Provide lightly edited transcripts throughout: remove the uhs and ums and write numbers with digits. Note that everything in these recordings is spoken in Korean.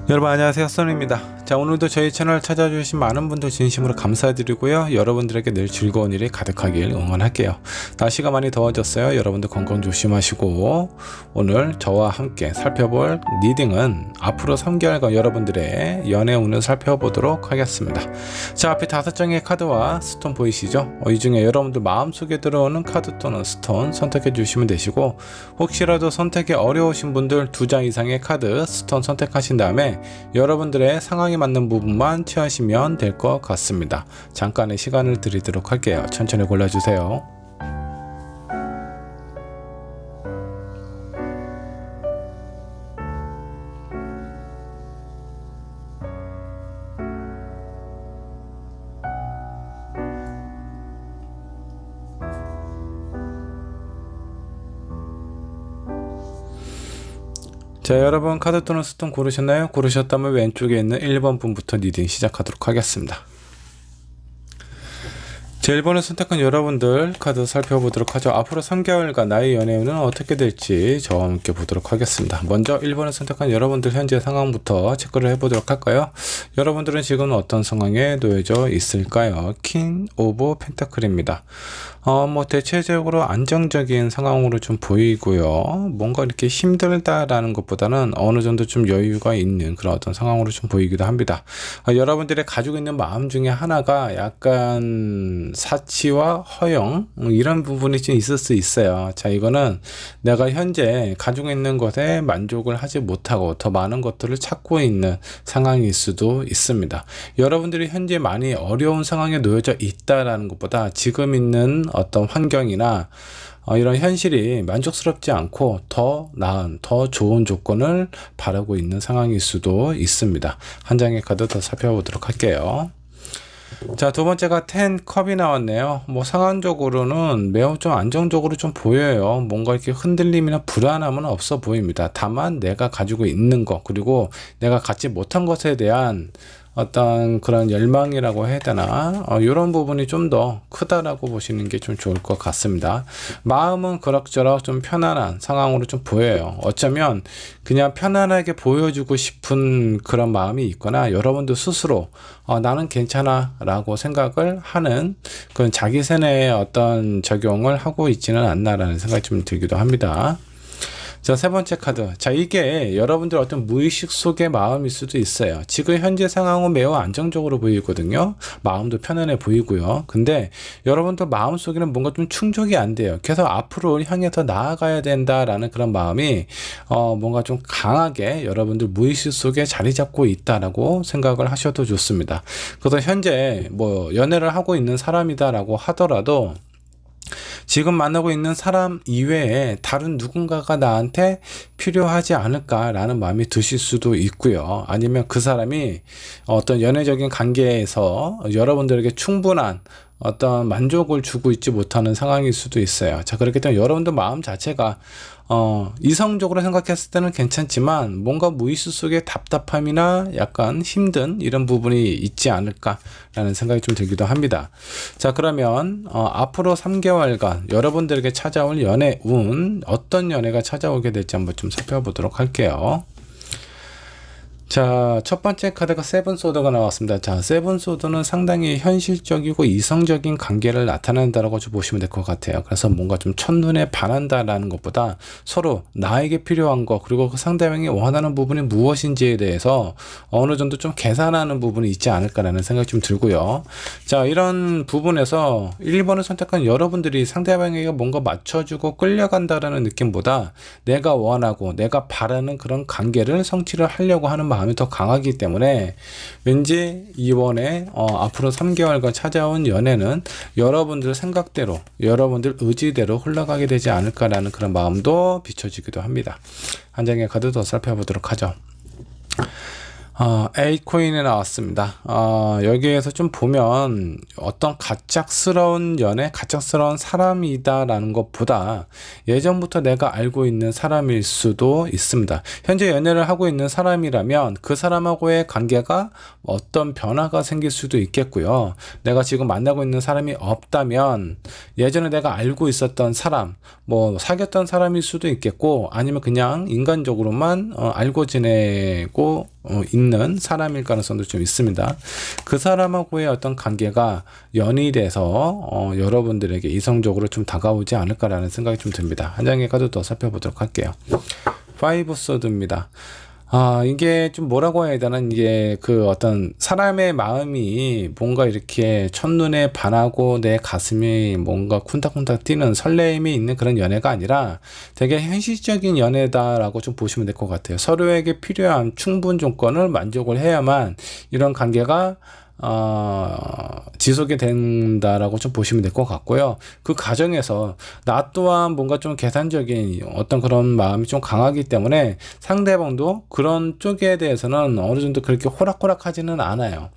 여러분 안녕하세요, 써니입니다. 자, 오늘도 저희 채널 찾아주신 많은 분들 진심으로 감사드리고요, 여러분들에게 늘 즐거운 일이 가득하길 응원할게요. 날씨가 많이 더워졌어요. 여러분들 건강 조심하시고, 오늘 저와 함께 살펴볼 리딩은 앞으로 3개월간 여러분들의 연애 운을 살펴보도록 하겠습니다. 자, 앞에 5장의 카드와 스톤 보이시죠? 이 중에 여러분들 마음속에 들어오는 카드 또는 스톤 선택해 주시면 되시고, 혹시라도 선택이 어려우신 분들 2장 이상의 카드, 스톤 선택하신 다음에 여러분들의 상황에 맞는 부분만 취하시면 될 것 같습니다. 잠깐의 시간을 드리도록 할게요. 천천히 골라주세요. 자, 여러분 카드 또는 스톤 고르셨나요? 고르셨다면 왼쪽에 있는 1번 분부터 리딩 시작하도록 하겠습니다. 제 1번을 선택한 여러분들 카드 살펴보도록 하죠. 앞으로 3개월간 나의 연애운은 어떻게 될지 저와 함께 보도록 하겠습니다. 먼저 1번을 선택한 여러분들 현재 상황부터 체크를 해보도록 할까요? 여러분들은 지금 어떤 상황에 놓여져 있을까요? 킹 오브 펜타클입니다. 대체적으로 안정적인 상황으로 좀 보이고요. 뭔가 이렇게 힘들다라는 것보다는 어느 정도 좀 여유가 있는 그런 어떤 상황으로 좀 보이기도 합니다. 여러분들이 가지고 있는 마음 중에 하나가 약간 사치와 허영, 이런 부분이 좀 있을 수 있어요. 자, 이거는 내가 현재 가지고 있는 것에 만족을 하지 못하고 더 많은 것들을 찾고 있는 상황일 수도 있습니다. 여러분들이 현재 많이 어려운 상황에 놓여져 있다라는 것보다 지금 있는 어떤 환경이나 이런 현실이 만족스럽지 않고 더 나은, 더 좋은 조건을 바라고 있는 상황일 수도 있습니다. 한 장의 카드 더 살펴보도록 할게요. 자, 두 번째가 10 컵이 나왔네요. 상황적으로는 매우 좀 안정적으로 좀 보여요. 뭔가 이렇게 흔들림이나 불안함은 없어 보입니다. 다만 내가 가지고 있는 것, 그리고 내가 갖지 못한 것에 대한 어떤 그런 열망이라고 해야 되나, 이런 부분이 좀 더 크다라고 보시는 게 좀 좋을 것 같습니다. 마음은 그럭저럭 좀 편안한 상황으로 좀 보여요. 어쩌면 그냥 편안하게 보여주고 싶은 그런 마음이 있거나, 여러분도 스스로 나는 괜찮아 라고 생각을 하는 그런 자기 세뇌의 어떤 적용을 하고 있지는 않나라는 생각이 좀 들기도 합니다. 자, 세 번째 카드. 자, 이게 여러분들 어떤 무의식 속의 마음일 수도 있어요. 지금 현재 상황은 매우 안정적으로 보이거든요. 마음도 편안해 보이고요. 근데 여러분들 마음 속에는 뭔가 좀 충족이 안 돼요. 계속 앞으로 향해서 나아가야 된다라는 그런 마음이 뭔가 좀 강하게 여러분들 무의식 속에 자리 잡고 있다라고 생각을 하셔도 좋습니다. 그래서 현재 연애를 하고 있는 사람이다라고 하더라도 지금 만나고 있는 사람 이외에 다른 누군가가 나한테 필요하지 않을까라는 마음이 드실 수도 있고요. 아니면 그 사람이 어떤 연애적인 관계에서 여러분들에게 충분한 어떤 만족을 주고 있지 못하는 상황일 수도 있어요. 자, 그렇기 때문에 여러분들 마음 자체가 이성적으로 생각했을 때는 괜찮지만 뭔가 무의식 속에 답답함이나 약간 힘든 이런 부분이 있지 않을까라는 생각이 좀 들기도 합니다. 자, 그러면 앞으로 3개월간 여러분들에게 찾아올 연애 운, 어떤 연애가 찾아오게 될지 한번 좀 살펴보도록 할게요. 자, 첫 번째 카드가 세븐 소드가 나왔습니다. 자, 세븐 소드는 상당히 현실적이고 이성적인 관계를 나타낸다라고 보시면 될 것 같아요. 그래서 뭔가 좀 첫눈에 반한다라는 것보다 서로 나에게 필요한 것, 그리고 그 상대방이 원하는 부분이 무엇인지에 대해서 어느 정도 좀 계산하는 부분이 있지 않을까라는 생각이 좀 들고요. 자, 이런 부분에서 1번을 선택한 여러분들이 상대방에게 뭔가 맞춰주고 끌려간다라는 느낌보다 내가 원하고 내가 바라는 그런 관계를 성취를 하려고 하는 마음이 더 강하기 때문에 왠지 이번에 앞으로 3개월간 찾아온 연애는 여러분들 생각대로, 여러분들 의지대로 흘러가게 되지 않을까라는 그런 마음도 비춰지기도 합니다. 한 장의 카드 더 살펴보도록 하죠. A코인에 나왔습니다. 여기에서 좀 보면 어떤 가짝스러운 연애, 가짝스러운 사람이다라는 것보다 예전부터 내가 알고 있는 사람일 수도 있습니다. 현재 연애를 하고 있는 사람이라면 그 사람하고의 관계가 어떤 변화가 생길 수도 있겠고요. 내가 지금 만나고 있는 사람이 없다면 예전에 내가 알고 있었던 사람, 사귀었던 사람일 수도 있겠고, 아니면 그냥 인간적으로만 알고 지내고 있는 사람일 가능성도 좀 있습니다. 그 사람하고의 어떤 관계가 연이 돼서 여러분들에게 이성적으로 좀 다가오지 않을까라는 생각이 좀 듭니다. 한 장의 카드 더 살펴보도록 할게요. 파이브 소드입니다. 이게 좀 뭐라고 해야 되나, 이게 그 어떤 사람의 마음이 뭔가 이렇게 첫눈에 반하고 내 가슴이 뭔가 쿵닥쿵닥 뛰는 설레임이 있는 그런 연애가 아니라 되게 현실적인 연애다라고 좀 보시면 될 것 같아요. 서로에게 필요한 충분 조건을 만족을 해야만 이런 관계가 지속이 된다라고 좀 보시면 될 것 같고요. 그 과정에서 나 또한 뭔가 좀 계산적인 어떤 그런 마음이 좀 강하기 때문에 상대방도 그런 쪽에 대해서는 어느 정도 그렇게 호락호락하지는 않아요.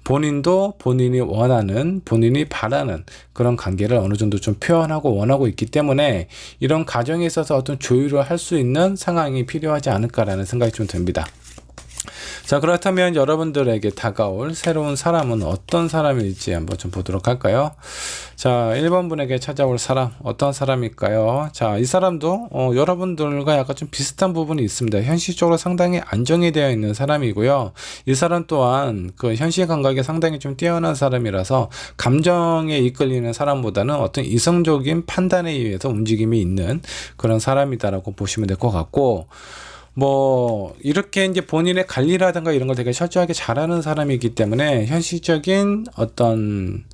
본인도 본인이 원하는, 본인이 바라는 그런 관계를 어느 정도 좀 표현하고 원하고 있기 때문에 이런 과정에 있어서 어떤 조율을 할 수 있는 상황이 필요하지 않을까라는 생각이 좀 듭니다. 자, 그렇다면 여러분들에게 다가올 새로운 사람은 어떤 사람일지 한번 좀 보도록 할까요? 자, 1번 분에게 찾아올 사람 어떤 사람일까요? 자, 이 사람도 여러분들과 약간 좀 비슷한 부분이 있습니다. 현실적으로 상당히 안정이 되어 있는 사람이고요. 이 사람 또한 그 현실 감각이 상당히 좀 뛰어난 사람이라서 감정에 이끌리는 사람보다는 어떤 이성적인 판단에 의해서 움직임이 있는 그런 사람이다라고 보시면 될 것 같고, 뭐 이렇게 이제 본인의 관리라든가 이런 걸 되게 철저하게 잘하는 사람이기 때문에 현실적인 어떤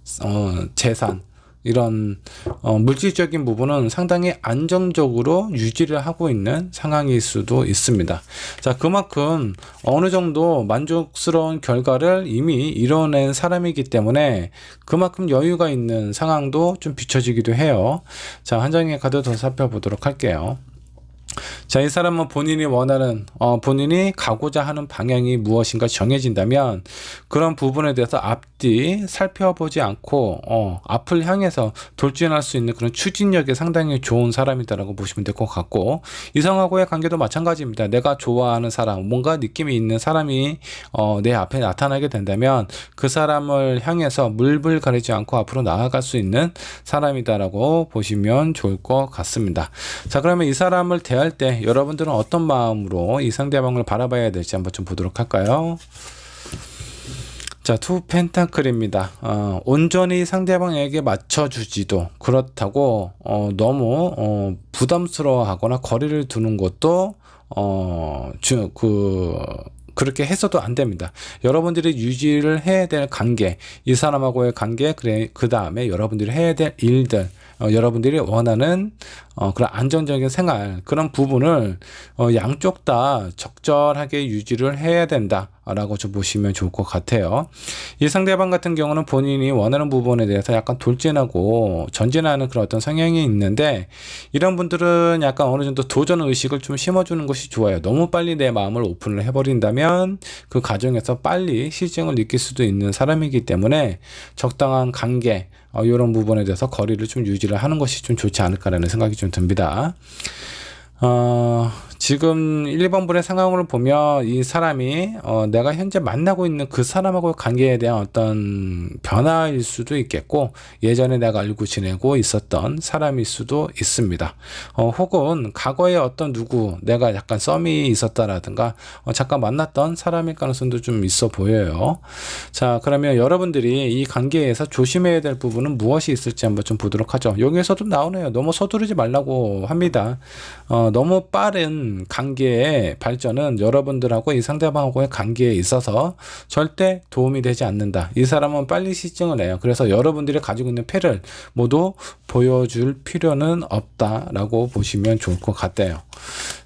재산, 이런 물질적인 부분은 상당히 안정적으로 유지를 하고 있는 상황일 수도 있습니다. 자, 그만큼 어느 정도 만족스러운 결과를 이미 이뤄낸 사람이기 때문에 그만큼 여유가 있는 상황도 좀 비춰지기도 해요. 자, 한 장의 카드 더 살펴보도록 할게요. 자, 이 사람은 본인이 원하는 본인이 가고자 하는 방향이 무엇인가 정해진다면 그런 부분에 대해서 앞뒤 살펴보지 않고 앞을 향해서 돌진할 수 있는 그런 추진력이 상당히 좋은 사람이다라고 보시면 될 것 같고, 이성하고의 관계도 마찬가지입니다. 내가 좋아하는 사람, 뭔가 느낌이 있는 사람이 내 앞에 나타나게 된다면 그 사람을 향해서 물불 가리지 않고 앞으로 나아갈 수 있는 사람이다라고 보시면 좋을 것 같습니다. 자, 그러면 이 사람을 대할 때 여러분들은 어떤 마음으로 이 상대방을 바라봐야 될지 한번 좀 보도록 할까요? 자, 투 펜타클입니다. 온전히 상대방에게 맞춰주지도 그렇다고 너무 부담스러워하거나 거리를 두는 것도 그렇게 해서도 안 됩니다. 여러분들이 유지를 해야 될 관계, 이 사람하고의 관계, 그 다음에 여러분들이 해야 될 일들, 여러분들이 원하는 그런 안정적인 생활, 그런 부분을 양쪽 다 적절하게 유지를 해야 된다라고 좀 보시면 좋을 것 같아요. 이 상대방 같은 경우는 본인이 원하는 부분에 대해서 약간 돌진하고 전진하는 그런 어떤 성향이 있는데, 이런 분들은 약간 어느 정도 도전 의식을 좀 심어주는 것이 좋아요. 너무 빨리 내 마음을 오픈을 해버린다면 그 과정에서 빨리 실증을 느낄 수도 있는 사람이기 때문에 적당한 관계, 이런 부분에 대해서 거리를 좀 유지를 하는 것이 좀 좋지 않을까라는 생각이 좀 듭니다. 지금 1번 분의 상황을 보면 이 사람이 내가 현재 만나고 있는 그 사람하고의 관계에 대한 어떤 변화일 수도 있겠고, 예전에 내가 알고 지내고 있었던 사람일 수도 있습니다. 혹은 과거에 어떤 누구 내가 약간 썸이 있었다라든가 잠깐 만났던 사람일 가능성도 좀 있어 보여요. 자, 그러면 여러분들이 이 관계에서 조심해야 될 부분은 무엇이 있을지 한번 좀 보도록 하죠. 여기에서도 나오네요. 너무 서두르지 말라고 합니다. 너무 빠른 관계의 발전은 여러분들하고 이 상대방하고의 관계에 있어서 절대 도움이 되지 않는다. 이 사람은 빨리 실증을 해요. 그래서 여러분들이 가지고 있는 패를 모두 보여줄 필요는 없다라고 보시면 좋을 것 같아요.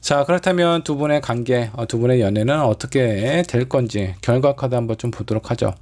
자, 그렇다면 두 분의 관계, 두 분의 연애는 어떻게 될 건지 결과 카드 한번 좀 보도록 하죠.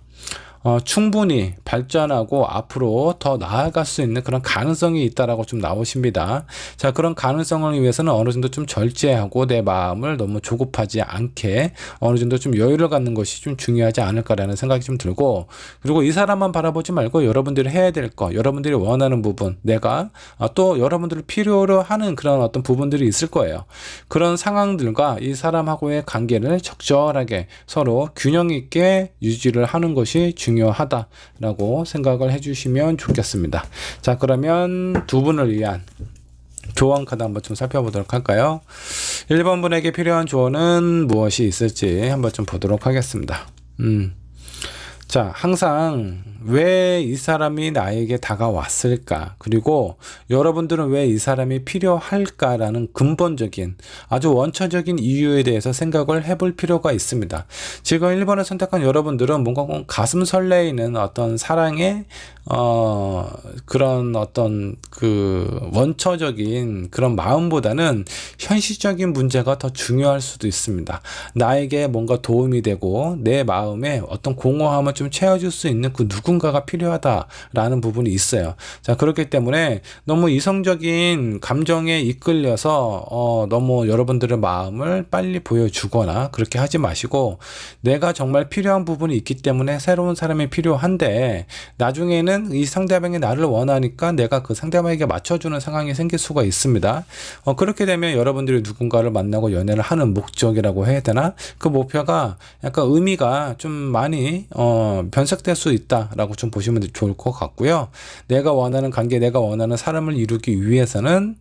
충분히 발전하고 앞으로 더 나아갈 수 있는 그런 가능성이 있다라고 좀 나오십니다. 자, 그런 가능성을 위해서는 어느 정도 좀 절제하고 내 마음을 너무 조급하지 않게 어느 정도 좀 여유를 갖는 것이 좀 중요하지 않을까라는 생각이 좀 들고, 그리고 이 사람만 바라보지 말고 여러분들이 해야 될 거, 여러분들이 원하는 부분, 내가 또 여러분들을 필요로 하는 그런 어떤 부분들이 있을 거예요. 그런 상황들과 이 사람하고의 관계를 적절하게 서로 균형 있게 유지를 하는 것이 중요하다라고 생각을 해주시면 좋겠습니다. 자, 그러면 두 분을 위한 조언 카드 한번 좀 살펴보도록 할까요? 1번 분에게 필요한 조언은 무엇이 있을지 한번 좀 보도록 하겠습니다. 자, 항상 왜 이 사람이 나에게 다가왔을까? 그리고 여러분들은 왜 이 사람이 필요할까라는 근본적인 아주 원초적인 이유에 대해서 생각을 해볼 필요가 있습니다. 지금 1번을 선택한 여러분들은 뭔가 가슴 설레이는 어떤 사랑의 그런 어떤 그 원초적인 그런 마음보다는 현실적인 문제가 더 중요할 수도 있습니다. 나에게 뭔가 도움이 되고 내 마음에 어떤 공허함을 좀 채워줄 수 있는 그 누군가가 필요하다라는 부분이 있어요. 자, 그렇기 때문에 너무 이성적인 감정에 이끌려서 너무 여러분들의 마음을 빨리 보여주거나 그렇게 하지 마시고, 내가 정말 필요한 부분이 있기 때문에 새로운 사람이 필요한데 나중에는 이 상대방이 나를 원하니까 내가 그 상대방에게 맞춰주는 상황이 생길 수가 있습니다. 그렇게 되면 여러분들이 누군가를 만나고 연애를 하는 목적이라고 해야 되나? 그 목표가 약간 의미가 좀 많이 변색될 수 있다라고 좀 보시면 좋을 것 같고요. 내가 원하는 관계, 내가 원하는 사람을 이루기 위해서는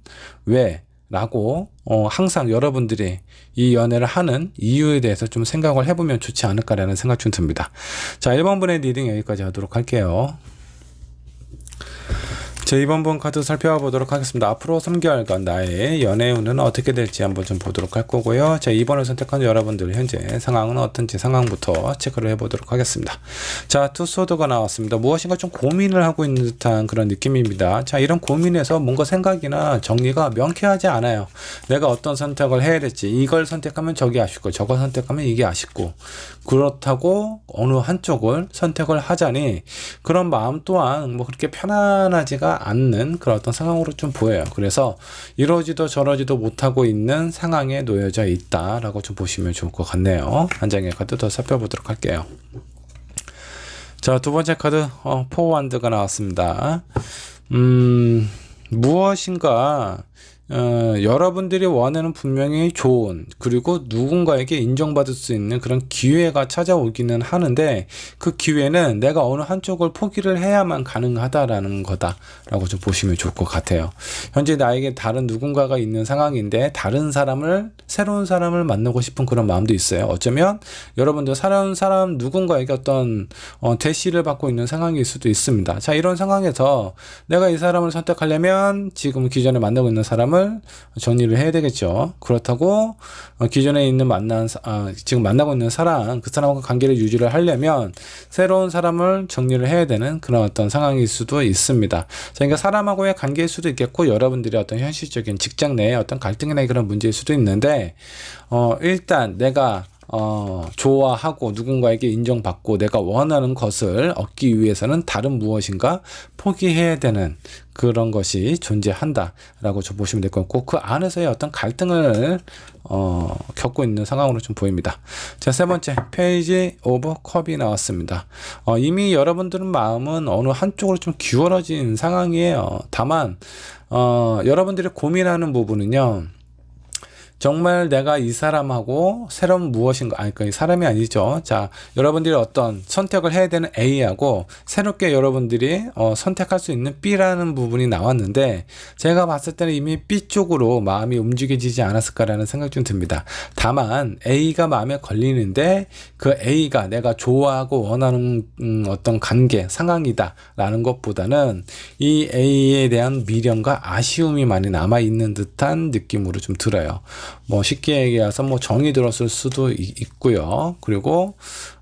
왜? 라고 항상 여러분들이 이 연애를 하는 이유에 대해서 좀 생각을 해보면 좋지 않을까라는 생각 좀 듭니다. 자, 1번 분의 리딩 여기까지 하도록 할게요. 자, 2번 분 카드 살펴보도록 하겠습니다. 앞으로 3개월간 나의 연애 운은 어떻게 될지 한번 좀 보도록 할 거고요. 자, 2번을 선택한 여러분들 현재 상황은 어떤지 상황부터 체크를 해보도록 하겠습니다. 자, 투소드가 나왔습니다. 무엇인가 좀 고민을 하고 있는 듯한 그런 느낌입니다. 자, 이런 고민에서 뭔가 생각이나 정리가 명쾌하지 않아요. 내가 어떤 선택을 해야 될지, 이걸 선택하면 저게 아쉽고 저걸 선택하면 이게 아쉽고, 그렇다고 어느 한쪽을 선택을 하자니 그런 마음 또한 뭐 그렇게 편안하지가 않는 그런 어떤 상황으로 좀 보여요. 그래서 이러지도 저러지도 못하고 있는 상황에 놓여져 있다라고 좀 보시면 좋을 것 같네요. 한 장의 카드 더 살펴보도록 할게요. 자, 두 번째 카드 포워드가 나왔습니다. 무엇인가 여러분들이 원하는 분명히 좋은, 그리고 누군가에게 인정받을 수 있는 그런 기회가 찾아오기는 하는데, 그 기회는 내가 어느 한쪽을 포기를 해야만 가능하다라는 거다라고 좀 보시면 좋을 것 같아요. 현재 나에게 다른 누군가가 있는 상황인데 다른 사람을, 새로운 사람을 만나고 싶은 그런 마음도 있어요. 어쩌면 여러분들 새로운 사람 누군가에게 어떤 대시를 받고 있는 상황일 수도 있습니다. 자, 이런 상황에서 내가 이 사람을 선택하려면 지금 기존에 만나고 있는 사람을 정리를 해야 되겠죠. 그렇다고 기존에 있는 지금 만나고 있는 사람, 그 사람과 관계를 유지를 하려면 새로운 사람을 정리를 해야 되는 그런 어떤 상황일 수도 있습니다. 자, 그러니까 사람하고의 관계일 수도 있겠고, 여러분들의 어떤 현실적인 직장 내의 어떤 갈등이나 그런 문제일 수도 있는데, 일단 내가 좋아하고 누군가에게 인정받고 내가 원하는 것을 얻기 위해서는 다른 무엇인가 포기해야 되는 그런 것이 존재한다라고 좀 보시면 될 것 같고, 그 안에서의 어떤 갈등을 겪고 있는 상황으로 좀 보입니다. 자, 세 번째 페이지 오브 컵이 나왔습니다. 이미 여러분들은 마음은 어느 한쪽으로 좀 기울어진 상황이에요. 다만 여러분들이 고민하는 부분은요, 정말 내가 이 사람하고 새로운 무엇인가, 그러니까 사람이 아니죠. 자, 여러분들이 어떤 선택을 해야 되는 A하고 새롭게 여러분들이 선택할 수 있는 B라는 부분이 나왔는데, 제가 봤을 때는 이미 B 쪽으로 마음이 움직여지지 않았을까라는 생각 좀 듭니다. 다만 A가 마음에 걸리는데 그 A가 내가 좋아하고 원하는 어떤 관계, 상황이다 라는 것보다는 이 A에 대한 미련과 아쉬움이 많이 남아있는 듯한 느낌으로 좀 들어요. 뭐 쉽게 얘기해서 뭐 정이 들었을 수도 있고요. 그리고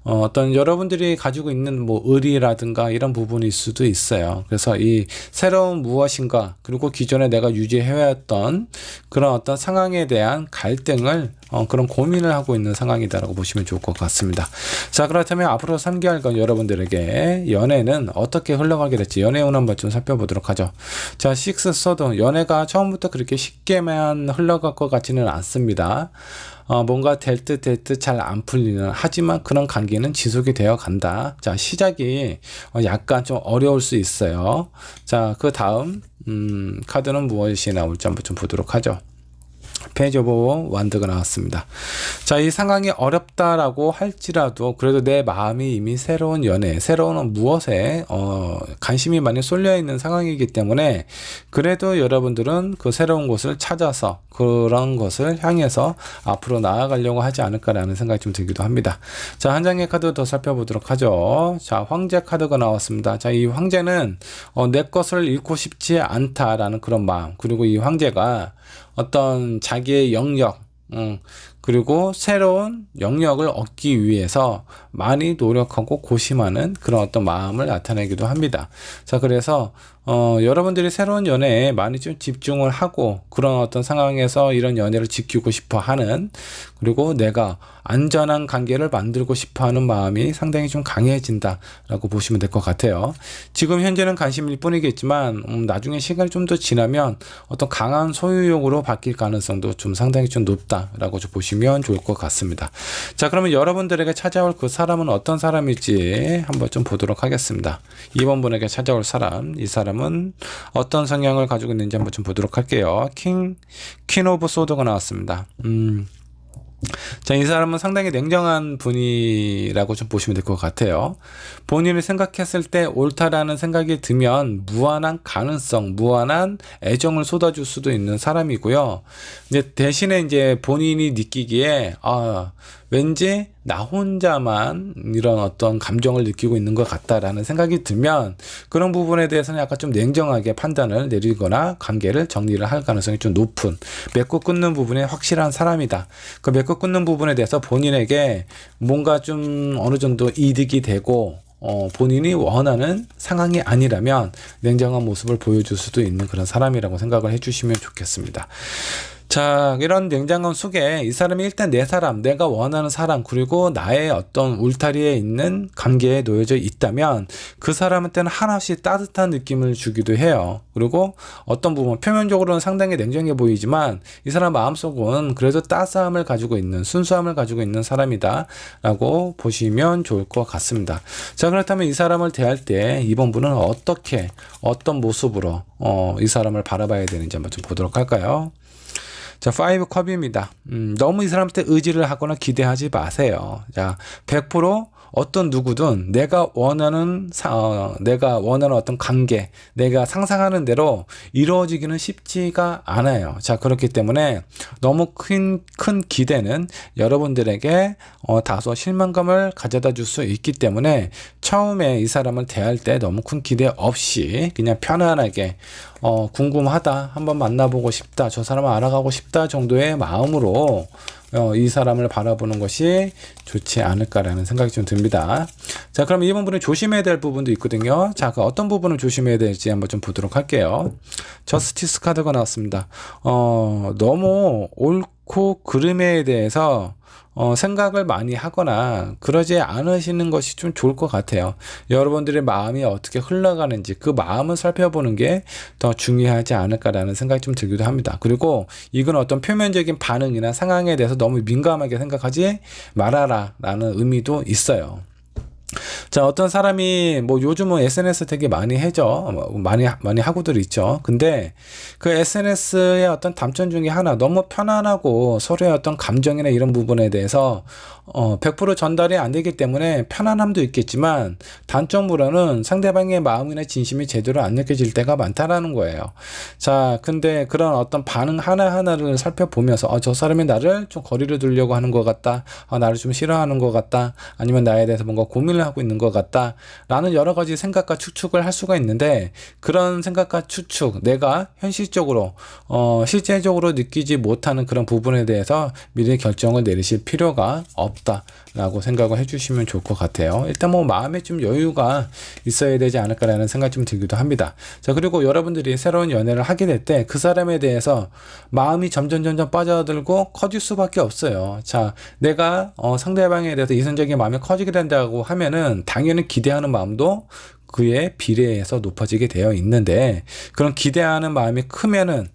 어떤 여러분들이 가지고 있는 뭐 의리라든가 이런 부분일 수도 있어요. 그래서 이 새로운 무엇인가, 그리고 기존에 내가 유지해왔던 그런 어떤 상황에 대한 갈등을 그런 고민을 하고 있는 상황이다라고 보시면 좋을 것 같습니다. 자, 그렇다면 앞으로 3개월간 여러분들에게 연애는 어떻게 흘러가게 될지 연애운 한번 좀 살펴보도록 하죠. 자, 식스 소드, 연애가 처음부터 그렇게 쉽게만 흘러갈 것 같지는 않습니다. 뭔가 될 듯 잘 안 풀리는, 하지만 그런 관계는 지속이 되어 간다. 자, 시작이 약간 좀 어려울 수 있어요. 자, 그 다음 카드는 무엇이 나올지 한번 좀 보도록 하죠. 페이지 오브 완드가 나왔습니다. 자, 이 상황이 어렵다라고 할지라도 그래도 내 마음이 이미 새로운 연애, 새로운 무엇에 관심이 많이 쏠려 있는 상황이기 때문에 그래도 여러분들은 그 새로운 곳을 찾아서 그런 것을 향해서 앞으로 나아가려고 하지 않을까라는 생각이 좀 들기도 합니다. 자, 한 장의 카드 더 살펴보도록 하죠. 자, 황제 카드가 나왔습니다. 자, 이 황제는 내 것을 잃고 싶지 않다라는 그런 마음, 그리고 이 황제가 어떤 자기의 영역, 그리고 새로운 영역을 얻기 위해서 많이 노력하고 고심하는 그런 어떤 마음을 나타내기도 합니다. 자, 그래서 여러분들이 새로운 연애에 많이 좀 집중을 하고 그런 어떤 상황에서 이런 연애를 지키고 싶어 하는, 그리고 내가 안전한 관계를 만들고 싶어 하는 마음이 상당히 좀 강해진다 라고 보시면 될 것 같아요. 지금 현재는 관심일 뿐이겠지만 나중에 시간이 좀 더 지나면 어떤 강한 소유욕으로 바뀔 가능성도 좀 상당히 좀 높다 라고 좀 보시면 좋을 것 같습니다. 자, 그러면 여러분들에게 찾아올 그 사람은 어떤 사람일지 한번 좀 보도록 하겠습니다. 2번 분에게 찾아올 사람, 이 사람은 어떤 성향을 가지고 있는지 한번 좀 보도록 할게요. 퀸 오브 소드가 나왔습니다. 자, 이 사람은 상당히 냉정한 분이라고 좀 보시면 될 것 같아요. 본인이 생각했을 때 옳다라는 생각이 들면 무한한 가능성, 무한한 애정을 쏟아줄 수도 있는 사람이고요. 이제 대신에 이제 본인이 느끼기에 왠지 나 혼자만 이런 어떤 감정을 느끼고 있는 것 같다라는 생각이 들면 그런 부분에 대해서는 약간 좀 냉정하게 판단을 내리거나 관계를 정리를 할 가능성이 좀 높은, 맺고 끊는 부분에 확실한 사람이다. 그 맺고 끊는 부분에 대해서 본인에게 뭔가 좀 어느 정도 이득이 되고 본인이 원하는 상황이 아니라면 냉정한 모습을 보여줄 수도 있는 그런 사람이라고 생각을 해주시면 좋겠습니다. 자, 이런 냉정함 속에 이 사람이 일단 내 사람, 내가 원하는 사람, 그리고 나의 어떤 울타리에 있는 관계에 놓여져 있다면 그 사람한테는 한없이 따뜻한 느낌을 주기도 해요. 그리고 어떤 부분, 표면적으로는 상당히 냉정해 보이지만 이 사람 마음속은 그래도 따스함을 가지고 있는, 순수함을 가지고 있는 사람이다 라고 보시면 좋을 것 같습니다. 자, 그렇다면 이 사람을 대할 때 이번 분은 어떻게, 어떤 모습으로 이 사람을 바라봐야 되는지 한번 좀 보도록 할까요? 자, 5 컵입니다. 너무 이 사람한테 의지를 하거나 기대하지 마세요. 자, 100% 어떤 누구든 내가 원하는 어떤 관계, 내가 상상하는 대로 이루어지기는 쉽지가 않아요. 자, 그렇기 때문에 너무 큰 기대는 여러분들에게 다소 실망감을 가져다 줄 수 있기 때문에 처음에 이 사람을 대할 때 너무 큰 기대 없이 그냥 편안하게 궁금하다, 한번 만나보고 싶다, 저 사람을 알아가고 싶다 정도의 마음으로 이 사람을 바라보는 것이 좋지 않을까라는 생각이 좀 듭니다. 자, 그럼 이번 분은 조심해야 될 부분도 있거든요. 자, 그 어떤 부분을 조심해야 될지 한번 좀 보도록 할게요. 저스티스 카드가 나왔습니다. 너무 옳고 그름에 대해서 생각을 많이 하거나 그러지 않으시는 것이 좀 좋을 것 같아요. 여러분들의 마음이 어떻게 흘러가는지 그 마음을 살펴보는 게 더 중요하지 않을까라는 생각이 좀 들기도 합니다. 그리고 이건 어떤 표면적인 반응이나 상황에 대해서 너무 민감하게 생각하지 말아라 라는 의미도 있어요. 자, 어떤 사람이 요즘은 SNS 되게 많이 해죠. 많이 하고들 있죠. 근데 그 SNS의 어떤 단점 중에 하나, 너무 편안하고 서로의 어떤 감정이나 이런 부분에 대해서 100% 전달이 안 되기 때문에 편안함도 있겠지만 단점으로는 상대방의 마음이나 진심이 제대로 안 느껴질 때가 많다라는 거예요. 자, 근데 그런 어떤 반응 하나하나를 살펴보면서 저 사람이 나를 좀 거리를 두려고 하는 것 같다, 나를 좀 싫어하는 것 같다, 아니면 나에 대해서 뭔가 고민을 하고 있는 것 같다 라는 여러 가지 생각과 추측을 할 수가 있는데, 그런 생각과 추측, 내가 현실적으로 실제적으로 느끼지 못하는 그런 부분에 대해서 미리 결정을 내리실 필요가 없다 라고 생각을 해주시면 좋을 것 같아요. 일단 마음에 좀 여유가 있어야 되지 않을까라는 생각이 좀 들기도 합니다. 자, 그리고 여러분들이 새로운 연애를 하게 될 때 그 사람에 대해서 마음이 점점 빠져들고 커질 수밖에 없어요. 자, 내가 상대방에 대해서 이성적인 마음이 커지게 된다고 하면은 당연히 기대하는 마음도 그에 비례해서 높아지게 되어 있는데, 그런 기대하는 마음이 크면은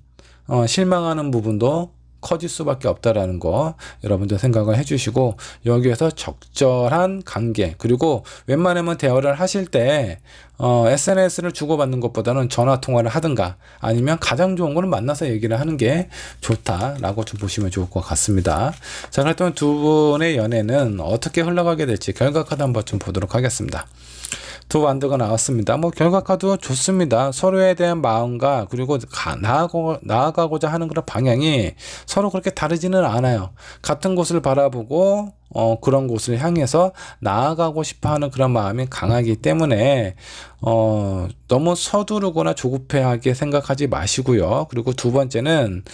실망하는 부분도 커질 수밖에 없다라는 거 여러분들 생각을 해주시고, 여기에서 적절한 관계, 그리고 웬만하면 대화를 하실 때 SNS를 주고받는 것보다는 전화 통화를 하든가 아니면 가장 좋은 거는 만나서 얘기를 하는 게 좋다라고 좀 보시면 좋을 것 같습니다. 자, 그렇다면 두 분의 연애는 어떻게 흘러가게 될지 결과 카드 한번 좀 보도록 하겠습니다. 두 완드가 나왔습니다. 뭐 결과 카드 좋습니다. 서로에 대한 마음과 그리고 나아가고자 하는 그런 방향이 서로 그렇게 다르지는 않아요. 같은 곳을 바라보고 그런 곳을 향해서 나아가고 싶어하는 그런 마음이 강하기 때문에 너무 서두르거나 조급해하게 생각하지 마시고요. 그리고 두 번째는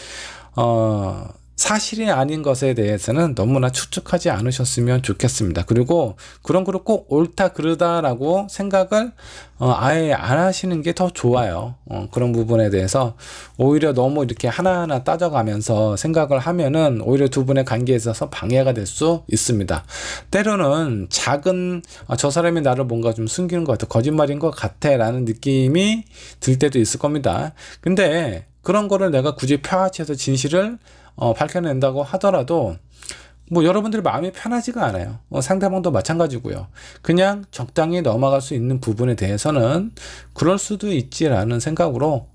사실이 아닌 것에 대해서는 너무나 추측하지 않으셨으면 좋겠습니다. 그리고 그런 거를 꼭 옳다 그르다라고 생각을 아예 안 하시는 게 더 좋아요. 그런 부분에 대해서 오히려 너무 이렇게 하나하나 따져가면서 생각을 하면은 오히려 두 분의 관계에 있어서 방해가 될 수 있습니다. 때로는 작은 저 사람이 나를 뭔가 좀 숨기는 것 같아, 거짓말인 것 같아 라는 느낌이 들 때도 있을 겁니다. 근데 그런 거를 내가 굳이 펴아치해서 진실을 밝혀낸다고 하더라도 뭐 여러분들의 마음이 편하지가 않아요. 상대방도 마찬가지고요. 그냥 적당히 넘어갈 수 있는 부분에 대해서는 그럴 수도 있지라는 생각으로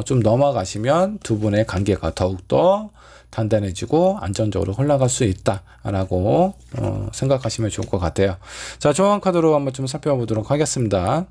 좀 넘어가시면 두 분의 관계가 더욱더 단단해지고 안정적으로 흘러갈 수 있다라고 생각하시면 좋을 것 같아요. 자, 조언 카드로 한번 좀 살펴보도록 하겠습니다.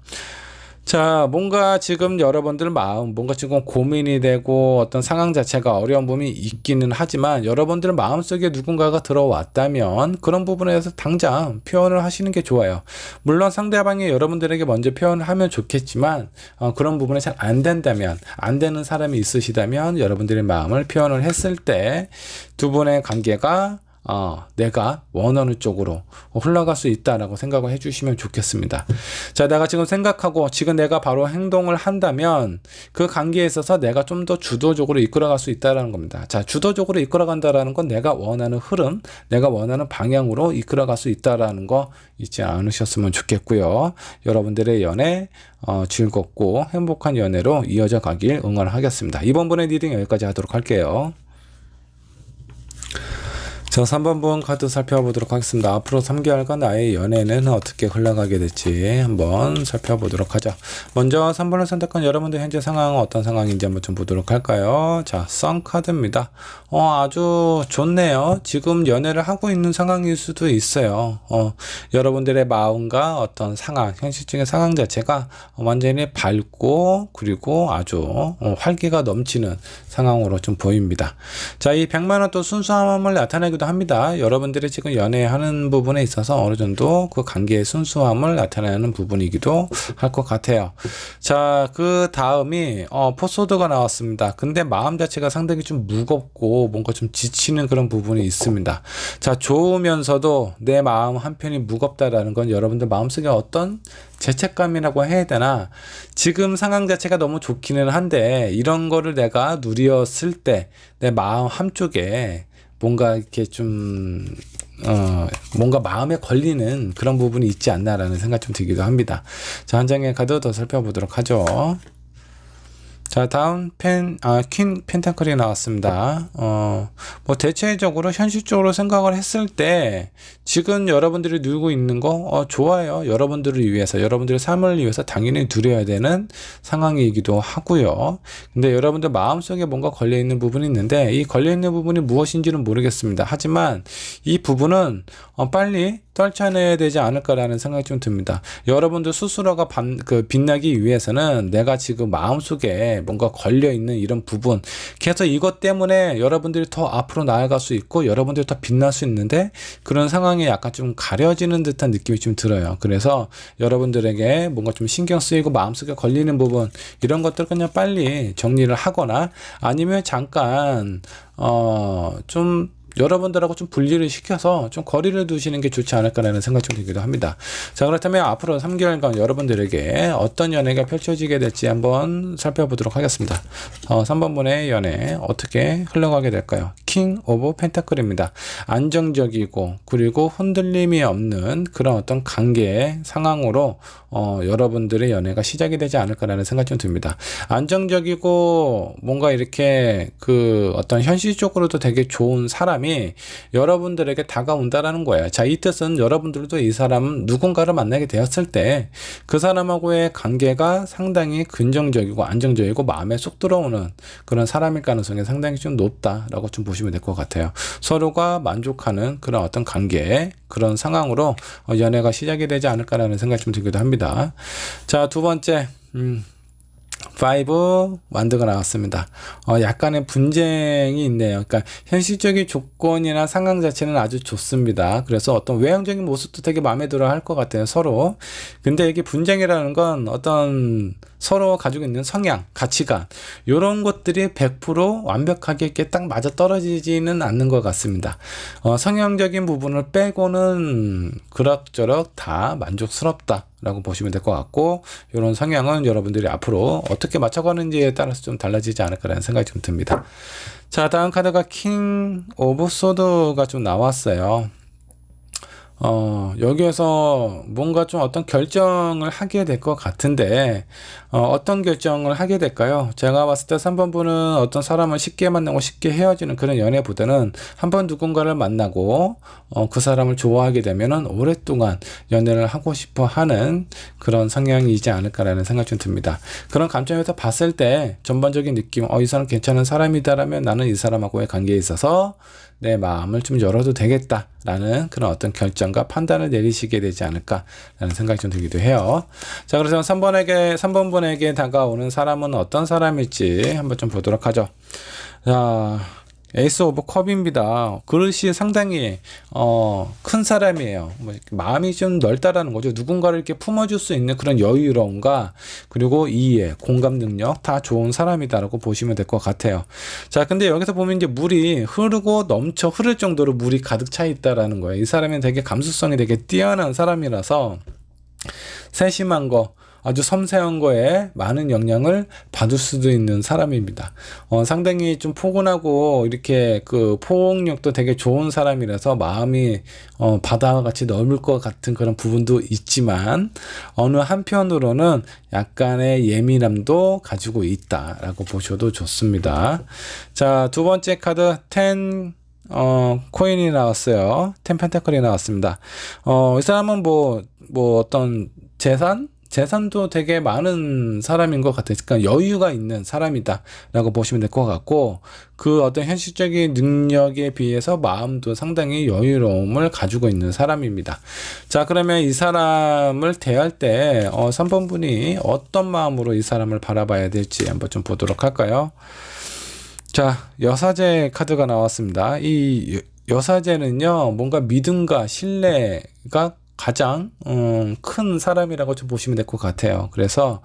자, 뭔가 지금 여러분들 마음, 뭔가 지금 고민이 되고 어떤 상황 자체가 어려운 부분이 있기는 하지만 여러분들 마음속에 누군가가 들어왔다면 그런 부분에서 당장 표현을 하시는 게 좋아요. 물론 상대방이 여러분들에게 먼저 표현을 하면 좋겠지만 그런 부분이 잘 안 된다면, 안 되는 사람이 있으시다면 여러분들의 마음을 표현을 했을 때 두 분의 관계가 내가 원하는 쪽으로 흘러갈 수 있다라고 생각을 해주시면 좋겠습니다. 자, 내가 지금 생각하고 지금 내가 바로 행동을 한다면 그 관계에 있어서 내가 좀 더 주도적으로 이끌어갈 수 있다라는 겁니다. 자, 주도적으로 이끌어간다라는 건 내가 원하는 흐름, 내가 원하는 방향으로 이끌어갈 수 있다라는 거 잊지 않으셨으면 좋겠고요. 여러분들의 연애 즐겁고 행복한 연애로 이어져 가길 응원하겠습니다. 이번 분의 리딩 여기까지 하도록 할게요. 자, 3번 분 카드 살펴보도록 하겠습니다. 앞으로 3개월간 나의 연애는 어떻게 흘러가게 될지 한번 살펴보도록 하죠. 먼저 3번을 선택한 여러분들 현재 상황은 어떤 상황인지 한번 좀 보도록 할까요? 자, 선 카드입니다. 아주 좋네요. 지금 연애를 하고 있는 상황일 수도 있어요. 여러분들의 마음과 어떤 상황, 현실적인 상황 자체가 완전히 밝고 그리고 아주 활기가 넘치는 상황으로 좀 보입니다. 자, 이 100만원 또 순수함을 나타내기도 합니다. 여러분들이 지금 연애하는 부분에 있어서 어느 정도 그 관계의 순수함을 나타내는 부분이기도 할 것 같아요. 자, 그 다음이 포소드가 나왔습니다. 근데 마음 자체가 상당히 좀 무겁고 뭔가 좀 지치는 그런 부분이 있습니다. 자, 좋으면서도 내 마음 한편이 무겁다라는 건 여러분들 마음속에 어떤 죄책감이라고 해야 되나, 지금 상황 자체가 너무 좋기는 한데 이런 거를 내가 누렸을 때 내 마음 한쪽에 뭔가 이렇게 좀 뭔가 마음에 걸리는 그런 부분이 있지 않나라는 생각 좀 들기도 합니다. 자, 한 장의 카드 더 살펴보도록 하죠. 자, 다음 퀸 펜타클이 나왔습니다. 뭐 대체적으로 현실적으로 생각을 했을 때 지금 여러분들이 누리고 있는 거 좋아요. 여러분들을 위해서, 여러분들의 삶을 위해서 당연히 누려야 되는 상황이기도 하고요. 근데 여러분들 마음속에 뭔가 걸려있는 부분이 있는데 이 걸려있는 부분이 무엇인지는 모르겠습니다. 하지만 이 부분은 빨리 떨쳐내야 되지 않을까라는 생각이 좀 듭니다. 여러분들 스스로가 빛나기 위해서는 내가 지금 마음속에 뭔가 걸려있는 이런 부분, 그래서 이것 때문에 여러분들이 더 앞으로 나아갈 수 있고 여러분들이 더 빛날 수 있는데 그런 상황에 약간 좀 가려지는 듯한 느낌이 좀 들어요. 그래서 여러분들에게 뭔가 좀 신경 쓰이고 마음속에 걸리는 부분, 이런 것들 그냥 빨리 정리를 하거나 아니면 잠깐 좀 여러분들하고 좀 분리를 시켜서 좀 거리를 두시는 게 좋지 않을까라는 생각이 좀 들기도 합니다. 자, 그렇다면 앞으로 3개월간 여러분들에게 어떤 연애가 펼쳐지게 될지 한번 살펴보도록 하겠습니다. 3번 분의 연애 어떻게 흘러가게 될까요? 킹 오브 펜타클입니다. 안정적이고 그리고 흔들림이 없는 그런 어떤 관계의 상황으로 여러분들의 연애가 시작이 되지 않을까라는 생각이 좀 듭니다. 안정적이고 뭔가 이렇게 그 어떤 현실적으로도 되게 좋은 사람이 여러분들에게 다가온다라는 거예요. 자, 이 뜻은 여러분들도 이 사람 누군가를 만나게 되었을 때 그 사람하고의 관계가 상당히 긍정적이고 안정적이고 마음에 쏙 들어오는 그런 사람일 가능성이 상당히 좀 높다라고 좀 보시면 될 것 같아요. 서로가 만족하는 그런 어떤 관계, 그런 상황으로 연애가 시작이 되지 않을까라는 생각이 좀 들기도 합니다. 자, 두 번째 5 완드가 나왔습니다. 약간의 분쟁이 있네요. 그러니까 현실적인 조건이나 상황 자체는 아주 좋습니다. 그래서 어떤 외형적인 모습도 되게 마음에 들어 할 것 같아요, 서로. 근데 이게 분쟁이라는 건 어떤 서로 가지고 있는 성향, 가치관 이런 것들이 100% 완벽하게 이렇게 딱 맞아 떨어지지는 않는 것 같습니다. 성향적인 부분을 빼고는 그럭저럭 다 만족스럽다 라고 보시면 될 것 같고, 이런 성향은 여러분들이 앞으로 어떻게 맞춰가는지에 따라서 좀 달라지지 않을까라는 생각이 좀 듭니다. 자, 다음 카드가 킹 오브 소드가 좀 나왔어요. 여기에서 뭔가 좀 어떤 결정을 하게 될 것 같은데, 어떤 결정을 하게 될까요? 제가 봤을 때 3번 분은 어떤 사람을 쉽게 만나고 쉽게 헤어지는 그런 연애보다는 한번 누군가를 만나고, 그 사람을 좋아하게 되면은 오랫동안 연애를 하고 싶어 하는 그런 성향이지 않을까라는 생각이 좀 듭니다. 그런 관점에서 봤을 때 전반적인 느낌, 이 사람 괜찮은 사람이다라면 나는 이 사람하고의 관계에 있어서 내 마음을 좀 열어도 되겠다라는 그런 어떤 결정과 판단을 내리시게 되지 않을까라는 생각이 좀 들기도 해요. 자, 그래서 3번 분에게 다가오는 사람은 어떤 사람일지 한번 좀 보도록 하죠. 자, 에이스 오브 컵입니다. 그릇이 상당히 큰 사람이에요. 마음이 좀 넓다라는 거죠. 누군가를 이렇게 품어줄 수 있는 그런 여유로움과 그리고 이해, 공감 능력 다 좋은 사람이다라고 보시면 될 것 같아요. 자, 근데 여기서 보면 이제 물이 흐르고 넘쳐 흐를 정도로 물이 가득 차 있다라는 거예요. 이 사람은 되게 감수성이 되게 뛰어난 사람이라서 세심한 거, 아주 섬세한 거에 많은 영향을 받을 수도 있는 사람입니다. 상당히 좀 포근하고 이렇게 그 포용력도 되게 좋은 사람이라서 마음이 바다와 같이 넓을 것 같은 그런 부분도 있지만 어느 한편으로는 약간의 예민함도 가지고 있다라고 보셔도 좋습니다. 자, 두 번째 카드 10 코인이 나왔어요. 10 펜타클이 나왔습니다. 이 사람은 뭐 어떤 재산도 되게 많은 사람인 것 같아요. 그러니까 여유가 있는 사람이다 라고 보시면 될 것 같고, 그 어떤 현실적인 능력에 비해서 마음도 상당히 여유로움을 가지고 있는 사람입니다. 자, 그러면 이 사람을 대할 때 3번 분이 어떤 마음으로 이 사람을 바라봐야 될지 한번 좀 보도록 할까요? 자, 여사제 카드가 나왔습니다. 이 여사제는요, 뭔가 믿음과 신뢰가 가장 큰 사람이라고 좀 보시면 될 것 같아요. 그래서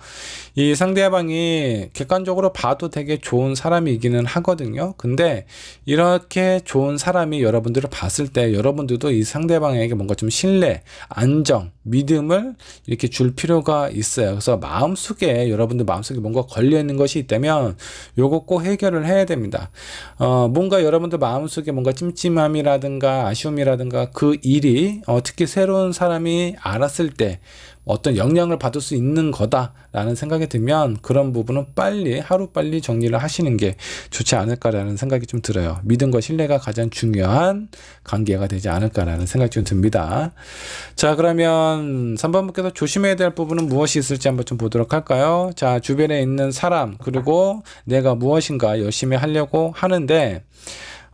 이 상대방이 객관적으로 봐도 되게 좋은 사람이기는 하거든요. 근데 이렇게 좋은 사람이 여러분들을 봤을 때 여러분들도 이 상대방에게 뭔가 좀 신뢰, 안정, 믿음을 이렇게 줄 필요가 있어요. 그래서 마음속에, 여러분들 마음속에 뭔가 걸려있는 것이 있다면 요거 꼭 해결을 해야 됩니다. 뭔가 여러분들 마음속에 뭔가 찜찜함이라든가 아쉬움이라든가 그 일이 특히 새로운 사람이 알았을 때 어떤 영향을 받을 수 있는 거다라는 생각이 들면 그런 부분은 하루빨리 정리를 하시는 게 좋지 않을까라는 생각이 좀 들어요. 믿음과 신뢰가 가장 중요한 관계가 되지 않을까라는 생각이 좀 듭니다. 자, 그러면 3번 분께서 조심해야 될 부분은 무엇이 있을지 한번 좀 보도록 할까요? 자, 주변에 있는 사람, 그리고 내가 무엇인가 열심히 하려고 하는데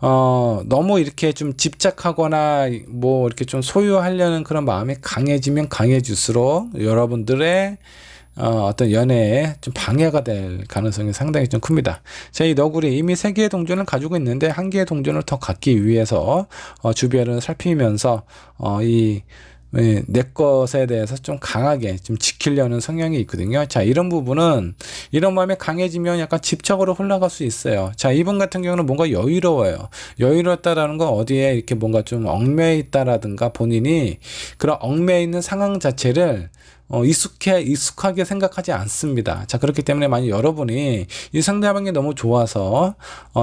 너무 이렇게 좀 집착하거나 뭐 이렇게 좀 소유하려는 그런 마음이 강해지면 강해질수록 여러분들의 어떤 연애에 좀 방해가 될 가능성이 상당히 좀 큽니다. 자, 이 너구리 이미 3개의 동전을 가지고 있는데 1개의 동전을 더 갖기 위해서 주변을 살피면서 내 것에 대해서 좀 강하게 좀 지키려는 성향이 있거든요. 자, 이런 부분은 이런 마음이 강해지면 약간 집착으로 흘러갈 수 있어요. 자, 이분 같은 경우는 뭔가 여유로워요. 여유롭다라는 건 어디에 이렇게 뭔가 좀 얽매여 있다라든가 본인이 그런 얽매여 있는 상황 자체를 익숙하게 생각하지 않습니다. 자, 그렇기 때문에 만약 여러분이 이 상대방이 너무 좋아서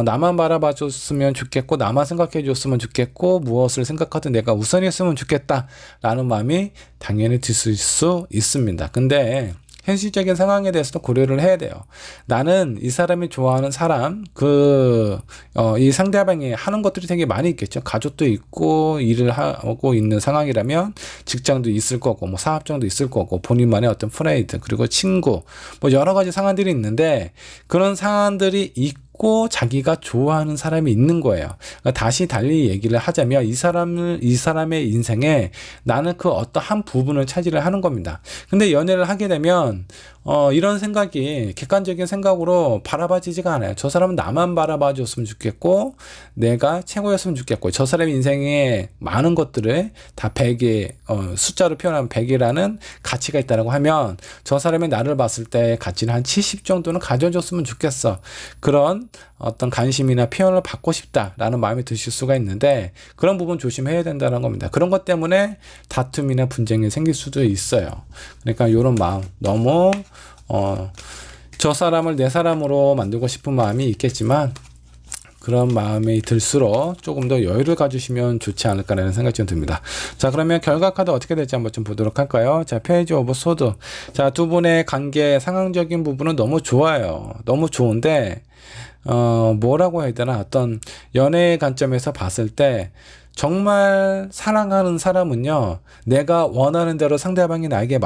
나만 바라봐 줬으면 좋겠고 나만 생각해 줬으면 좋겠고 무엇을 생각하든 내가 우선이었으면 좋겠다 라는 마음이 당연히 드실 수 있습니다. 근데 현실적인 상황에 대해서도 고려를 해야 돼요. 나는 이 사람이 좋아하는 사람, 이 상대방이 하는 것들이 되게 많이 있겠죠. 가족도 있고, 일을 하고 있는 상황이라면, 직장도 있을 거고, 뭐 사업장도 있을 거고, 본인만의 어떤 프라이드, 그리고 친구, 뭐 여러 가지 상황들이 있는데, 그런 상황들이 있고, 자기가 좋아하는 사람이 있는 거예요. 그러니까 다시 달리 얘기를 하자면 이 사람의 인생에 나는 그 어떤 한 부분을 차지를 하는 겁니다. 근데 연애를 하게 되면 이런 생각이 객관적인 생각으로 바라봐지지가 않아요. 저 사람은 나만 바라봐 줬으면 좋겠고 내가 최고였으면 좋겠고 저 사람의 인생에 많은 것들을 다 100에 숫자로 표현하면 100이라는 가치가 있다고 하면 저 사람이 나를 봤을 때 가치는 한 70 정도는 가져줬으면 좋겠어. 그런 어떤 관심이나 표현을 받고 싶다라는 마음이 드실 수가 있는데 그런 부분 조심해야 된다는 겁니다. 그런 것 때문에 다툼이나 분쟁이 생길 수도 있어요. 그러니까 이런 마음 너무 저 사람을 내 사람으로 만들고 싶은 마음이 있겠지만 그런 마음이 들수록 조금 더 여유를 가지시면 좋지 않을까라는 생각이 좀 듭니다. 자, 그러면 결과 카드 어떻게 될지 한번 좀 보도록 할까요? 자, 페이지 오브 소드. 자, 두 분의 관계 상황적인 부분은 너무 좋아요. 너무 좋은데 뭐라고 해야 되나 어떤 연애의 관점에서 봤을 때 정말 사랑하는 사람은요 내가 원하는 대로 상대방이 나에게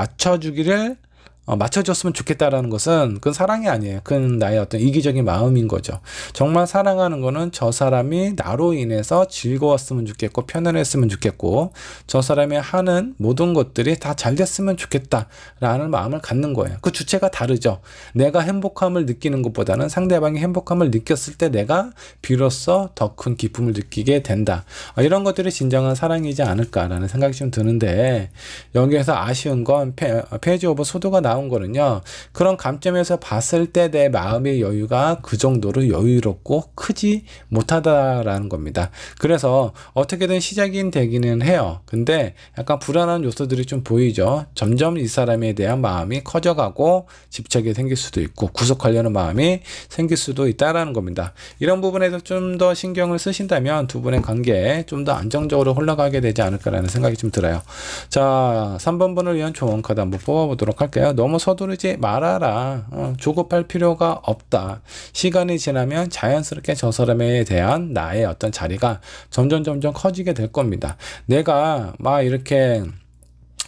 맞춰줬으면 좋겠다라는 것은 그건 사랑이 아니에요. 그건 나의 어떤 이기적인 마음인 거죠. 정말 사랑하는 거는 저 사람이 나로 인해서 즐거웠으면 좋겠고 편안했으면 좋겠고 저 사람이 하는 모든 것들이 다 잘 됐으면 좋겠다라는 마음을 갖는 거예요. 그 주체가 다르죠. 내가 행복함을 느끼는 것보다는 상대방이 행복함을 느꼈을 때 내가 비로소 더 큰 기쁨을 느끼게 된다. 이런 것들이 진정한 사랑이지 않을까라는 생각이 좀 드는데 여기에서 아쉬운 건 페이지 오브 소드가 나온 거는요. 그런 관점에서 봤을 때 내 마음의 여유가 그 정도로 여유롭고 크지 못하다라는 겁니다. 그래서 어떻게든 시작이 되기는 해요. 근데 약간 불안한 요소들이 좀 보이죠. 점점 이 사람에 대한 마음이 커져가고 집착이 생길 수도 있고 구속하려는 마음이 생길 수도 있다라는 겁니다. 이런 부분에서 좀 더 신경을 쓰신다면 두 분의 관계에 좀 더 안정적으로 흘러가게 되지 않을까라는 생각이 좀 들어요. 자, 3번 분을 위한 조언 카드 한번 뽑아보도록 할게요. 너무 서두르지 말아라. 조급할 필요가 없다. 시간이 지나면 자연스럽게 저 사람에 대한 나의 어떤 자리가 점점 커지게 될 겁니다. 내가 막 이렇게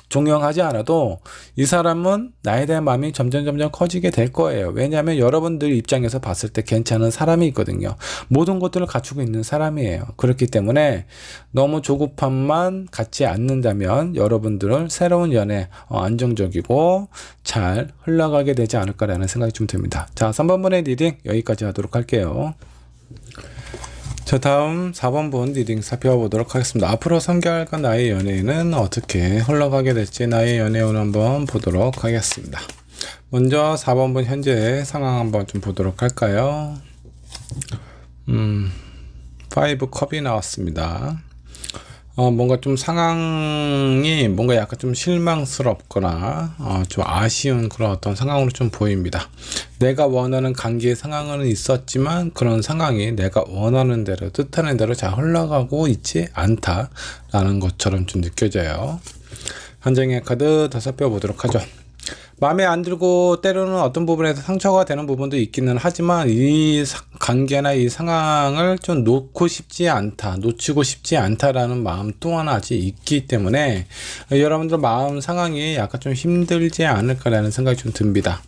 존경하지 않아도 이 사람은 나에 대한 마음이 점점 커지게 될 거예요. 왜냐하면 여러분들 입장에서 봤을 때 괜찮은 사람이 있거든요. 모든 것들을 갖추고 있는 사람이에요. 그렇기 때문에 너무 조급함만 갖지 않는다면 여러분들은 새로운 연애 안정적이고 잘 흘러가게 되지 않을까라는 생각이 좀 듭니다. 자, 3번분의 리딩 여기까지 하도록 할게요. 자, 다음 4번분 리딩 살펴보도록 하겠습니다. 앞으로 3개월간 나의 연애는 어떻게 흘러가게 될지 나의 연애운 한번 보도록 하겠습니다. 먼저 4번분 현재 상황 한번 좀 보도록 할까요? 5 컵이 나왔습니다. 뭔가 좀 상황이 뭔가 약간 좀 실망스럽거나 좀 아쉬운 그런 어떤 상황으로 좀 보입니다. 내가 원하는 관계의 상황은 있었지만 그런 상황이 내가 원하는 대로 뜻하는 대로 잘 흘러가고 있지 않다라는 것처럼 좀 느껴져요. 한정의 카드 더 살펴보도록 하죠. 마음에 안 들고 때로는 어떤 부분에서 상처가 되는 부분도 있기는 하지만 이 관계나 이 상황을 좀 놓치고 싶지 않다라는 마음 또한 아직 있기 때문에 여러분들 마음 상황이 약간 좀 힘들지 않을까라는 생각이 좀 듭니다.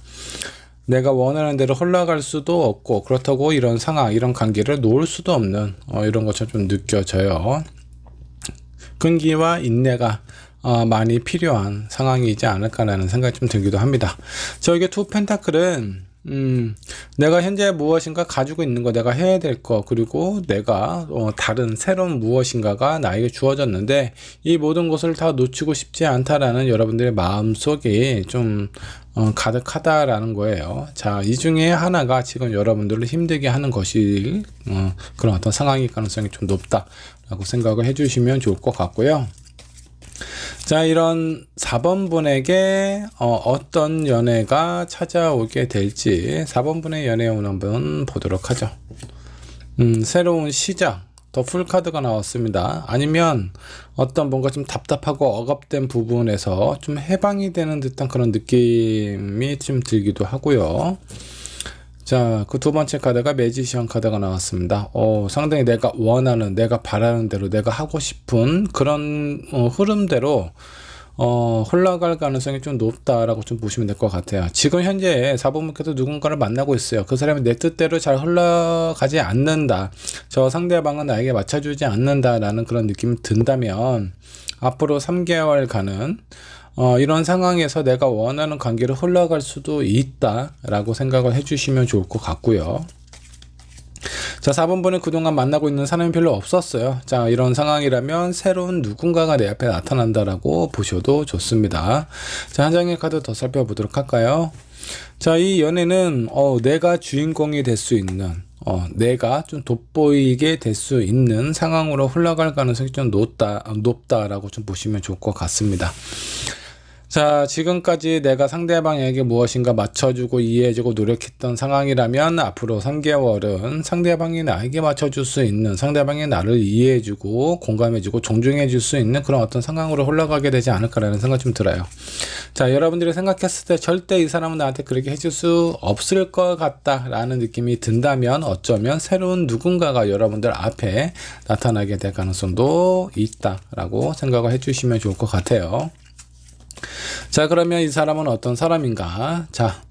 내가 원하는 대로 흘러갈 수도 없고 그렇다고 이런 상황, 이런 관계를 놓을 수도 없는 이런 것처럼 좀 느껴져요. 끈기와 인내가 많이 필요한 상황이지 않을까라는 생각이 좀 들기도 합니다. 저에게 투 펜타클은 내가 현재 무엇인가 가지고 있는 거, 내가 해야 될 거, 그리고 내가 다른 새로운 무엇인가가 나에게 주어졌는데 이 모든 것을 다 놓치고 싶지 않다라는 여러분들의 마음속에 좀 가득하다라는 거예요. 자, 이 중에 하나가 지금 여러분들을 힘들게 하는 것이 그런 어떤 상황일 가능성이 좀 높다라고 생각을 해주시면 좋을 것 같고요. 자, 이런 4번 분에게 어떤 연애가 찾아오게 될지 4번 분의 연애운 한번 보도록 하죠. 새로운 시작, 더 풀카드가 나왔습니다. 아니면 어떤 뭔가 좀 답답하고 억압된 부분에서 좀 해방이 되는 듯한 그런 느낌이 좀 들기도 하고요. 자, 그 두 번째 카드가 매지션 카드가 나왔습니다. 상당히 내가 원하는, 내가 바라는 대로, 내가 하고 싶은 그런 흐름대로 흘러갈 가능성이 좀 높다라고 좀 보시면 될 것 같아요. 지금 현재 4번분께서 누군가를 만나고 있어요. 그 사람이 내 뜻대로 잘 흘러가지 않는다, 저 상대방은 나에게 맞춰주지 않는다 라는 그런 느낌이 든다면 앞으로 3개월간은 이런 상황에서 내가 원하는 관계로 흘러갈 수도 있다 라고 생각을 해주시면 좋을 것 같고요. 자, 4번분은 그동안 만나고 있는 사람이 별로 없었어요. 자, 이런 상황이라면 새로운 누군가가 내 앞에 나타난다라고 보셔도 좋습니다. 자, 한 장의 카드 더 살펴보도록 할까요? 자, 이 연애는 내가 주인공이 될 수 있는, 내가 좀 돋보이게 될 수 있는 상황으로 흘러갈 가능성이 좀 높다라고 좀 보시면 좋을 것 같습니다. 자, 지금까지 내가 상대방에게 무엇인가 맞춰주고 이해해주고 노력했던 상황이라면 앞으로 3개월은 상대방이 나에게 맞춰줄 수 있는, 상대방이 나를 이해해주고 공감해주고 존중해줄 수 있는 그런 어떤 상황으로 흘러가게 되지 않을까라는 생각이 좀 들어요. 자, 여러분들이 생각했을 때 절대 이 사람은 나한테 그렇게 해줄 수 없을 것 같다라는 느낌이 든다면 어쩌면 새로운 누군가가 여러분들 앞에 나타나게 될 가능성도 있다라고 생각을 해주시면 좋을 것 같아요. 자, 그러면 이 사람은 어떤 사람인가? 자,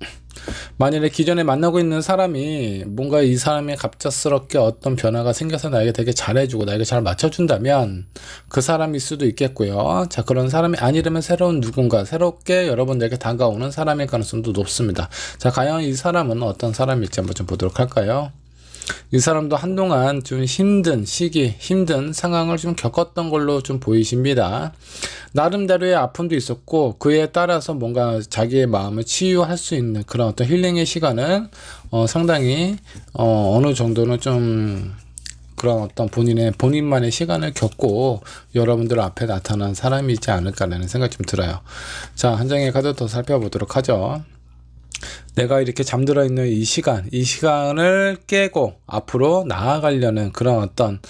만일에 기존에 만나고 있는 사람이 뭔가 이 사람이 갑작스럽게 어떤 변화가 생겨서 나에게 되게 잘해주고 나에게 잘 맞춰준다면 그 사람일 수도 있겠고요. 자, 그런 사람이 아니라면 새로운 누군가, 새롭게 여러분들에게 다가오는 사람일 가능성도 높습니다. 자, 과연 이 사람은 어떤 사람일지 한번 좀 보도록 할까요? 이 사람도 한동안 좀 힘든 시기, 힘든 상황을 좀 겪었던 걸로 좀 보이십니다. 나름대로의 아픔도 있었고 그에 따라서 뭔가 자기의 마음을 치유할 수 있는 그런 어떤 힐링의 시간을 상당히 어느 정도는 좀 그런 어떤 본인만의 시간을 겪고 여러분들 앞에 나타난 사람이지 않을까라는 생각이 좀 들어요. 자, 한 장의 카드 더 살펴보도록 하죠. 내가 이렇게 잠들어 있는 이 시간을 깨고 앞으로 나아가려는 그런 어떤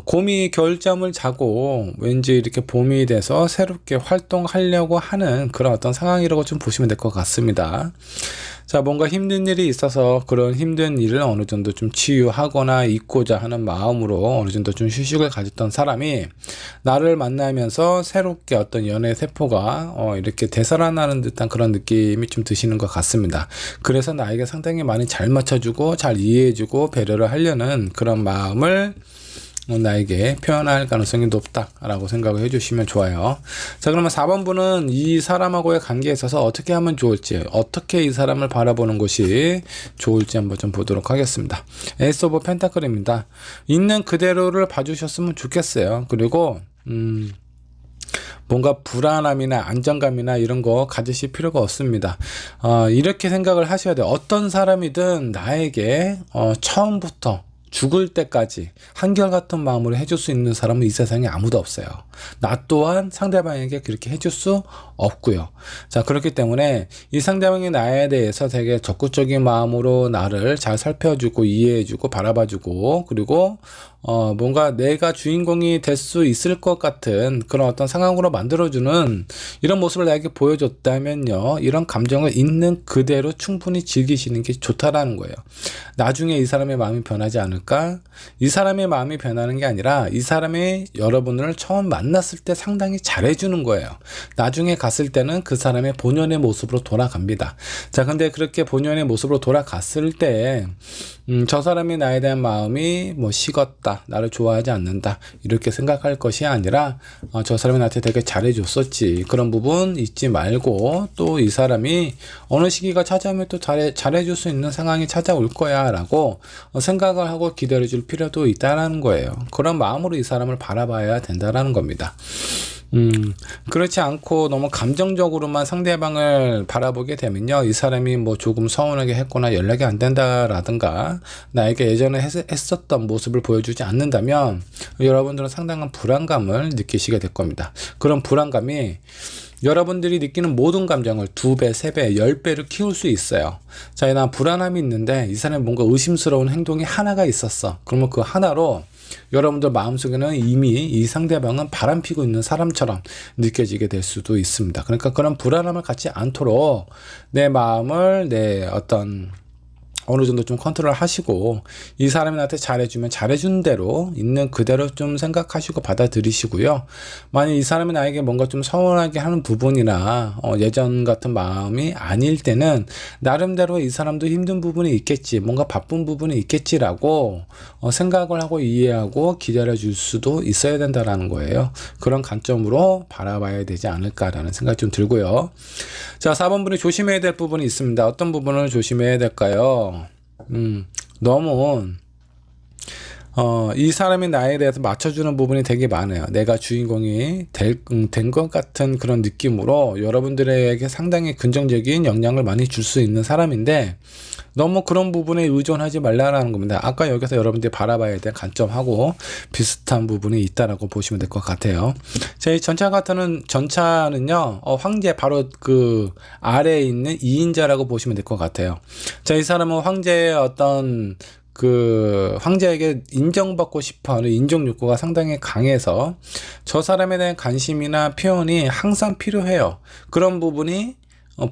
곰이 겨울잠을 자고 왠지 이렇게 봄이 돼서 새롭게 활동하려고 하는 그런 어떤 상황이라고 좀 보시면 될 것 같습니다. 자, 뭔가 힘든 일이 있어서 그런 힘든 일을 어느 정도 좀 치유하거나 잊고자 하는 마음으로 어느 정도 좀 휴식을 가졌던 사람이 나를 만나면서 새롭게 어떤 연애 세포가 이렇게 되살아나는 듯한 그런 느낌이 좀 드시는 것 같습니다. 그래서 나에게 상당히 많이 잘 맞춰주고 잘 이해해주고 배려를 하려는 그런 마음을 나에게 표현할 가능성이 높다라고 생각을 해주시면 좋아요. 자, 그러면 4번분은 이 사람하고의 관계에 있어서 어떻게 하면 좋을지, 어떻게 이 사람을 바라보는 것이 좋을지 한번 좀 보도록 하겠습니다. 에이스 오브 펜타클입니다. 있는 그대로를 봐주셨으면 좋겠어요. 그리고 뭔가 불안함이나 안정감이나 이런 거 가지실 필요가 없습니다. 이렇게 생각을 하셔야 돼요. 어떤 사람이든 나에게 처음부터 죽을 때까지 한결같은 마음으로 해줄 수 있는 사람은 이 세상에 아무도 없어요. 나 또한 상대방에게 그렇게 해줄 수 없고요. 자, 그렇기 때문에 이 상대방이 나에 대해서 되게 적극적인 마음으로 나를 잘 살펴주고 이해해주고 바라봐주고 그리고 뭔가 내가 주인공이 될 수 있을 것 같은 그런 어떤 상황으로 만들어주는 이런 모습을 나에게 보여줬다면요, 이런 감정을 있는 그대로 충분히 즐기시는 게 좋다라는 거예요. 나중에 이 사람의 마음이 변하지 않을까? 이 사람의 마음이 변하는 게 아니라 이 사람이 여러분을 처음 만났을 때 상당히 잘해주는 거예요. 나중에 갔을 때는 그 사람의 본연의 모습으로 돌아갑니다. 자, 근데 그렇게 본연의 모습으로 돌아갔을 때 저 사람이 나에 대한 마음이 뭐 식었다, 나를 좋아하지 않는다 이렇게 생각할 것이 아니라 저 사람이 나한테 되게 잘해줬었지, 그런 부분 잊지 말고 또 이 사람이 어느 시기가 찾아오면 또 잘해줄 수 있는 상황이 찾아올 거야 라고 생각을 하고 기다려줄 필요도 있다라는 거예요. 그런 마음으로 이 사람을 바라봐야 된다라는 겁니다. 그렇지 않고 너무 감정적으로만 상대방을 바라보게 되면요. 이 사람이 뭐 조금 서운하게 했거나 연락이 안 된다라든가 나에게 예전에 했었던 모습을 보여주지 않는다면 여러분들은 상당한 불안감을 느끼시게 될 겁니다. 그런 불안감이 여러분들이 느끼는 모든 감정을 2배, 3배, 10배를 키울 수 있어요. 자, 난 불안함이 있는데 이 사람이 뭔가 의심스러운 행동이 하나가 있었어. 그러면 그 하나로 여러분들 마음속에는 이미 이 상대방은 바람피고 있는 사람처럼 느껴지게 될 수도 있습니다. 그러니까 그런 불안함을 갖지 않도록 내 마음을 내 어떤 어느 정도 좀 컨트롤 하시고 이 사람이 나한테 잘해주면 잘해준 대로 있는 그대로 좀 생각하시고 받아들이시고요. 만약 이 사람이 나에게 뭔가 좀 서운하게 하는 부분이나 예전 같은 마음이 아닐 때는 나름대로 이 사람도 힘든 부분이 있겠지, 뭔가 바쁜 부분이 있겠지라고 생각을 하고 이해하고 기다려줄 수도 있어야 된다라는 거예요. 그런 관점으로 바라봐야 되지 않을까라는 생각이 좀 들고요. 자, 4번 분이 조심해야 될 부분이 있습니다. 어떤 부분을 조심해야 될까요? 너무 이 사람이 나에 대해서 맞춰주는 부분이 되게 많아요. 내가 주인공이 된 것 같은 그런 느낌으로 여러분들에게 상당히 긍정적인 영향을 많이 줄 수 있는 사람인데 너무 그런 부분에 의존하지 말라는 겁니다. 아까 여기서 여러분들이 바라봐야 될 관점하고 비슷한 부분이 있다라고 보시면 될 것 같아요. 자, 이 전차는요, 황제 바로 그 아래에 있는 2인자라고 보시면 될 것 같아요. 자, 이 사람은 황제의 어떤 그 황제에게 인정받고 싶어하는 인정 욕구가 상당히 강해서 저 사람에 대한 관심이나 표현이 항상 필요해요. 그런 부분이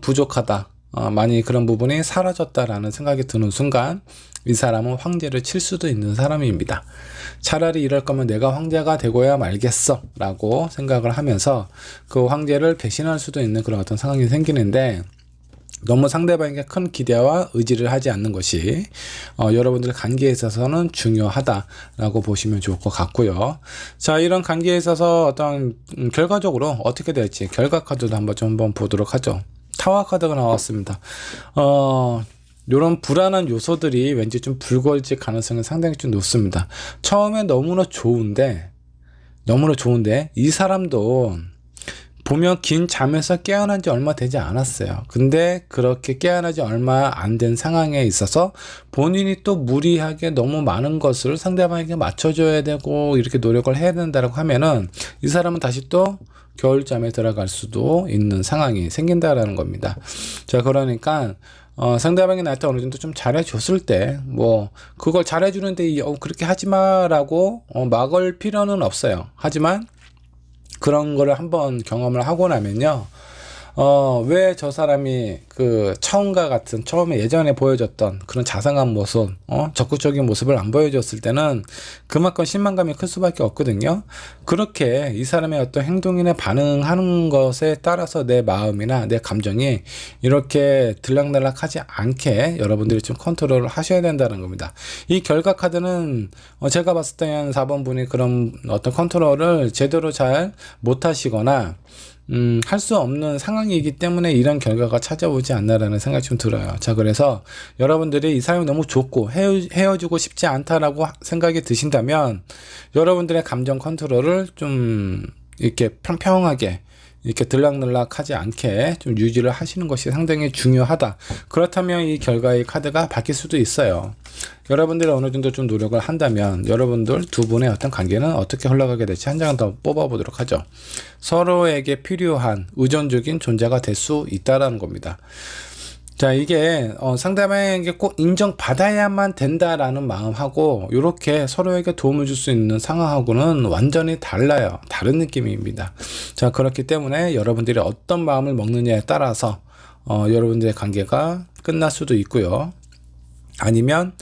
부족하다. 많이 그런 부분이 사라졌다라는 생각이 드는 순간 이 사람은 황제를 칠 수도 있는 사람입니다. 차라리 이럴 거면 내가 황제가 되고야 말겠어 라고 생각을 하면서 그 황제를 배신할 수도 있는 그런 어떤 상황이 생기는데 너무 상대방에게 큰 기대와 의지를 하지 않는 것이 여러분들의 관계에 있어서는 중요하다라고 보시면 좋을 것 같고요. 자, 이런 관계에 있어서 어떤 결과적으로 어떻게 될지 결과 카드도 한번 보도록 하죠. 타워 카드가 나왔습니다. 이런 불안한 요소들이 왠지 좀 불거질 가능성이 상당히 좀 높습니다. 처음에 너무나 좋은데 이 사람도 보면 긴 잠에서 깨어난 지 얼마 되지 않았어요. 근데 그렇게 깨어나지 얼마 안 된 상황에 있어서 본인이 또 무리하게 너무 많은 것을 상대방에게 맞춰줘야 되고 이렇게 노력을 해야 된다고 하면은 이 사람은 다시 또 겨울잠에 들어갈 수도 있는 상황이 생긴다라는 겁니다. 자, 그러니까 상대방이 나한테 어느 정도 좀 잘해줬을 때 뭐 그걸 잘해주는데 그렇게 하지마라고 막을 필요는 없어요. 하지만 그런 거를 한번 경험을 하고 나면요. 왜 저 사람이 그 처음에 예전에 보여줬던 그런 자상한 모습, 적극적인 모습을 안 보여줬을 때는 그만큼 실망감이 클 수밖에 없거든요. 그렇게 이 사람의 어떤 행동이나 반응하는 것에 따라서 내 마음이나 내 감정이 이렇게 들락날락하지 않게 여러분들이 좀 컨트롤을 하셔야 된다는 겁니다. 이 결과 카드는 제가 봤을 때는 4번 분이 그런 어떤 컨트롤을 제대로 잘 못하시거나 할 수 없는 상황이기 때문에 이런 결과가 찾아오지 않나라는 생각이 좀 들어요. 자, 그래서 여러분들이 이 사람이 너무 좋고 헤어지고 싶지 않다라고 생각이 드신다면 여러분들의 감정 컨트롤을 좀 이렇게 평평하게 이렇게 들락날락하지 않게 좀 유지를 하시는 것이 상당히 중요하다. 그렇다면 이 결과의 카드가 바뀔 수도 있어요. 여러분들이 어느 정도 좀 노력을 한다면 여러분들 두 분의 어떤 관계는 어떻게 흘러가게 될지 한 장 더 뽑아보도록 하죠. 서로에게 필요한 의존적인 존재가 될 수 있다라는 겁니다. 자, 이게 상대방에게 꼭 인정받아야만 된다라는 마음하고 이렇게 서로에게 도움을 줄 수 있는 상황하고는 완전히 달라요. 다른 느낌입니다. 자, 그렇기 때문에 여러분들이 어떤 마음을 먹느냐에 따라서 여러분들의 관계가 끝날 수도 있고요. 아니면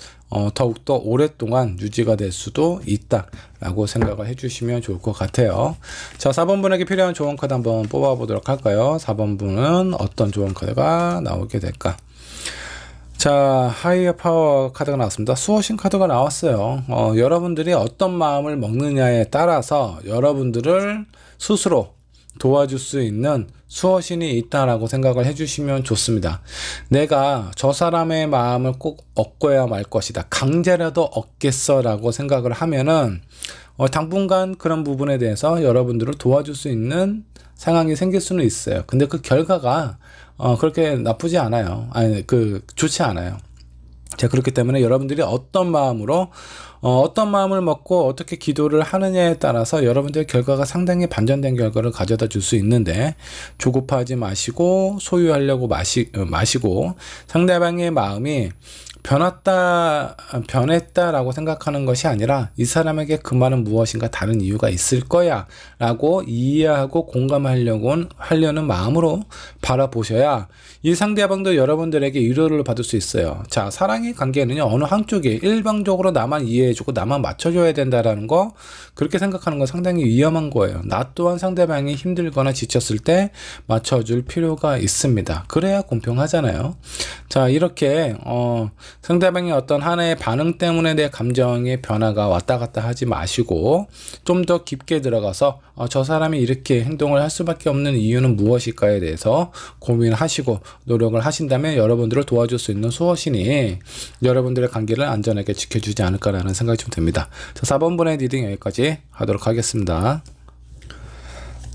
더욱더 오랫동안 유지가 될 수도 있다라고 생각을 해주시면 좋을 것 같아요. 자, 4번 분에게 필요한 조언 카드 한번 뽑아보도록 할까요? 4번 분은 어떤 조언 카드가 나오게 될까? 자, 하이어 파워 카드가 나왔습니다. 수호신 카드가 나왔어요. 여러분들이 어떤 마음을 먹느냐에 따라서 여러분들을 스스로 도와줄 수 있는 수호신이 있다라고 생각을 해주시면 좋습니다. 내가 저 사람의 마음을 꼭 얻고야 말 것이다, 강제라도 얻겠어 라고 생각을 하면은 당분간 그런 부분에 대해서 여러분들을 도와줄 수 있는 상황이 생길 수는 있어요. 근데 그 결과가 그렇게 나쁘지 않아요. 아니, 좋지 않아요. 자, 그렇기 때문에 여러분들이 어떤 마음으로 어떤 마음을 먹고 어떻게 기도를 하느냐에 따라서 여러분들의 결과가 상당히 반전된 결과를 가져다 줄 수 있는데, 조급하지 마시고 소유하려고 마시고 상대방의 마음이 변했다라고 생각하는 것이 아니라 이 사람에게 그 말은 무엇인가 다른 이유가 있을 거야 라고 이해하고 공감하려는 마음으로 바라보셔야 이 상대방도 여러분들에게 위로를 받을 수 있어요. 자, 사랑의 관계는요, 어느 한쪽이 일방적으로 나만 이해해주고 나만 맞춰줘야 된다라는 거, 그렇게 생각하는 건 상당히 위험한 거예요. 나 또한 상대방이 힘들거나 지쳤을 때 맞춰줄 필요가 있습니다. 그래야 공평하잖아요. 자, 이렇게 상대방의 어떤 하나의 반응 때문에 내 감정의 변화가 왔다 갔다 하지 마시고 좀 더 깊게 들어가서 저 사람이 이렇게 행동을 할 수밖에 없는 이유는 무엇일까에 대해서 고민하시고 노력을 하신다면 여러분들을 도와줄 수 있는 수호신이 여러분들의 관계를 안전하게 지켜주지 않을까라는 생각이 좀 듭니다. 자, 4번분의 리딩 여기까지 하도록 하겠습니다.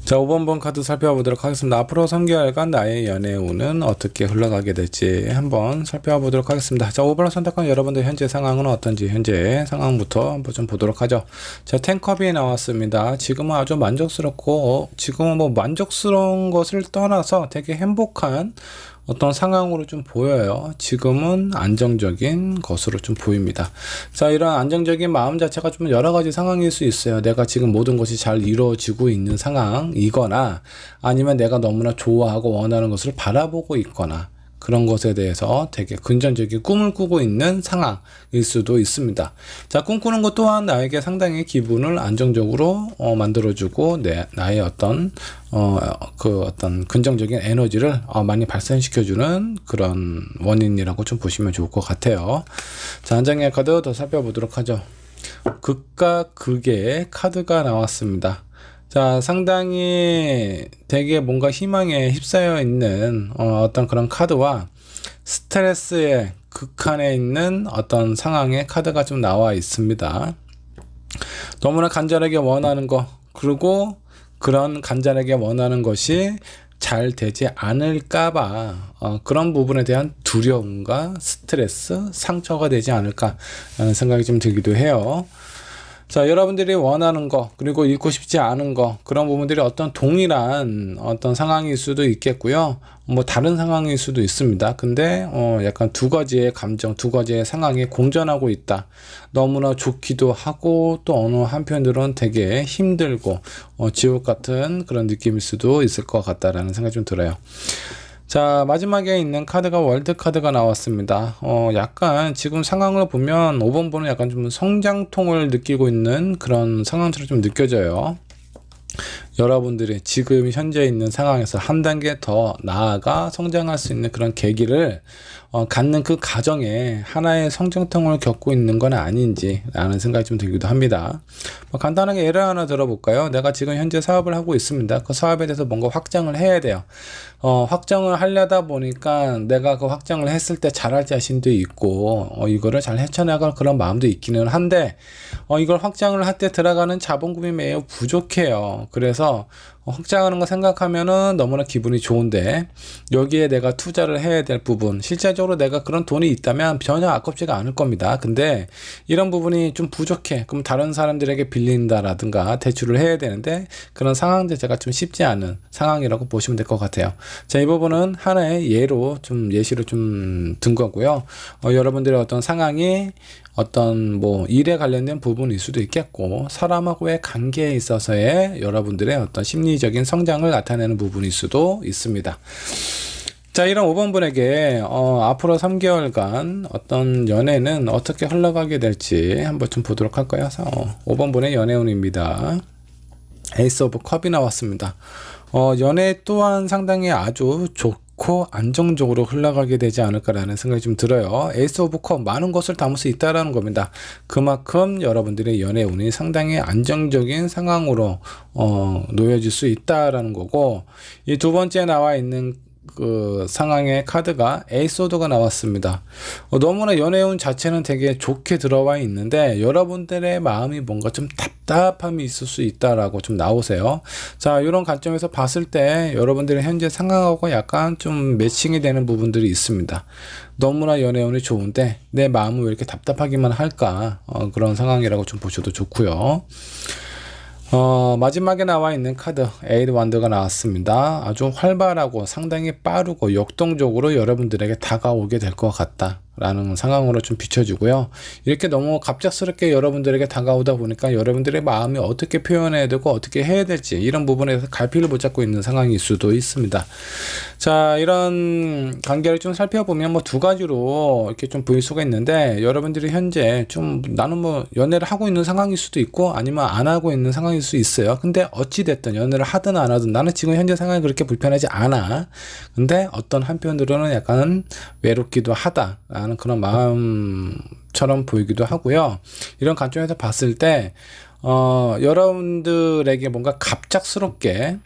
자, 5번번 카드 살펴보도록 하겠습니다. 앞으로 3개월간 나의 연애 운은 어떻게 흘러가게 될지 한번 살펴보도록 하겠습니다. 자, 5번을 선택한 여러분들 현재 상황은 어떤지 현재 상황부터 한번 좀 보도록 하죠. 자, 10컵이 나왔습니다. 지금은 아주 만족스럽고 지금은 뭐 만족스러운 것을 떠나서 되게 행복한 어떤 상황으로 좀 보여요. 지금은 안정적인 것으로 좀 보입니다. 자, 이런 안정적인 마음 자체가 좀 여러 가지 상황일 수 있어요. 내가 지금 모든 것이 잘 이루어지고 있는 상황이거나 아니면 내가 너무나 좋아하고 원하는 것을 바라보고 있거나 그런 것에 대해서 되게 긍정적인 꿈을 꾸고 있는 상황일 수도 있습니다. 자, 꿈꾸는 것 또한 나에게 상당히 기분을 안정적으로 만들어주고 나의 어떤 긍정적인 에너지를 많이 발산시켜주는 그런 원인이라고 좀 보시면 좋을 것 같아요. 자, 한 장의 카드 더 살펴보도록 하죠. 극과 극의 카드가 나왔습니다. 자, 상당히 되게 뭔가 희망에 휩싸여 있는 어떤 그런 카드와 스트레스의 극한에 있는 어떤 상황의 카드가 좀 나와 있습니다. 너무나 간절하게 원하는 거, 그리고 그런 간절하게 원하는 것이 잘 되지 않을까봐 그런 부분에 대한 두려움과 스트레스, 상처가 되지 않을까라는 생각이 좀 들기도 해요. 자, 여러분들이 원하는 거, 그리고 잃고 싶지 않은 거, 그런 부분들이 어떤 동일한 어떤 상황일 수도 있겠고요. 뭐 다른 상황일 수도 있습니다. 근데 약간 두 가지의 감정, 두 가지의 상황이 공존하고 있다. 너무나 좋기도 하고 또 어느 한편으로는 되게 힘들고 지옥 같은 그런 느낌일 수도 있을 것 같다라는 생각이 좀 들어요. 자, 마지막에 있는 카드가 월드 카드가 나왔습니다. 약간 지금 상황을 보면 5번분은 약간 좀 성장통을 느끼고 있는 그런 상황처럼 좀 느껴져요. 여러분들이 지금 현재 있는 상황에서 한 단계 더 나아가 성장할 수 있는 그런 계기를 갖는 그 과정에 하나의 성장통을 겪고 있는 건 아닌지 라는 생각이 좀 들기도 합니다. 간단하게 예를 하나 들어볼까요? 내가 지금 현재 사업을 하고 있습니다. 그 사업에 대해서 뭔가 확장을 해야 돼요. 확장을 하려다 보니까 내가 그 확장을 했을 때 잘할 자신도 있고 이거를 잘 헤쳐나갈 그런 마음도 있기는 한데 이걸 확장을 할 때 들어가는 자본금이 매우 부족해요. 그래서 확장하는 거 생각하면은 너무나 기분이 좋은데 여기에 내가 투자를 해야 될 부분, 실제적으로 내가 그런 돈이 있다면 전혀 아깝지가 않을 겁니다. 근데 이런 부분이 좀 부족해. 그럼 다른 사람들에게 빌린다라든가 대출을 해야 되는데 그런 상황 자체가 좀 쉽지 않은 상황이라고 보시면 될 것 같아요. 자, 이 부분은 하나의 예로 좀 예시로 좀 든 거고요. 여러분들의 어떤 상황이 어떤 뭐 일에 관련된 부분일 수도 있겠고 사람하고의 관계에 있어서의 여러분들의 어떤 심리적인 성장을 나타내는 부분일 수도 있습니다. 자, 이런 5번분에게 앞으로 3개월간 어떤 연애는 어떻게 흘러가게 될지 한번 좀 보도록 할까요? 5번분의 연애운입니다. 에이스 오브 컵이 나왔습니다. 연애 또한 상당히 아주 좋고 안정적으로 흘러가게 되지 않을까라는 생각이 좀 들어요. 에이스 오브 컵 많은 것을 담을 수 있다라는 겁니다. 그만큼 여러분들의 연애 운이 상당히 안정적인 상황으로 놓여질 수 있다라는 거고, 이 두 번째 나와 있는 그 상황의 카드가 에이소드가 나왔습니다. 너무나 연애운 자체는 되게 좋게 들어와 있는데 여러분들의 마음이 뭔가 좀 답답함이 있을 수 있다라고 좀 나오세요. 자, 이런 관점에서 봤을 때 여러분들의 현재 상황하고 약간 좀 매칭이 되는 부분들이 있습니다. 너무나 연애운이 좋은데 내 마음은 왜 이렇게 답답하기만 할까, 그런 상황이라고 좀 보셔도 좋고요. 마지막에 나와 있는 카드 에이드 완드가 나왔습니다. 아주 활발하고 상당히 빠르고 역동적으로 여러분들에게 다가오게 될 것 같다 라는 상황으로 좀 비춰지고요. 이렇게 너무 갑작스럽게 여러분들에게 다가오다 보니까 여러분들의 마음이 어떻게 표현해야 되고 어떻게 해야 될지 이런 부분에서 갈피를 못 잡고 있는 상황일 수도 있습니다. 자, 이런 관계를 좀 살펴보면 뭐 두 가지로 이렇게 좀 보일 수가 있는데, 여러분들이 현재 좀 나는 뭐 연애를 하고 있는 상황일 수도 있고 아니면 안 하고 있는 상황일 수 있어요. 근데 어찌됐든 연애를 하든 안 하든 나는 지금 현재 상황이 그렇게 불편하지 않아. 근데 어떤 한편으로는 약간 외롭기도 하다 라는 그런 마음처럼 보이기도 하고요. 이런 관점에서 봤을 때 여러분들에게 뭔가 갑작스럽게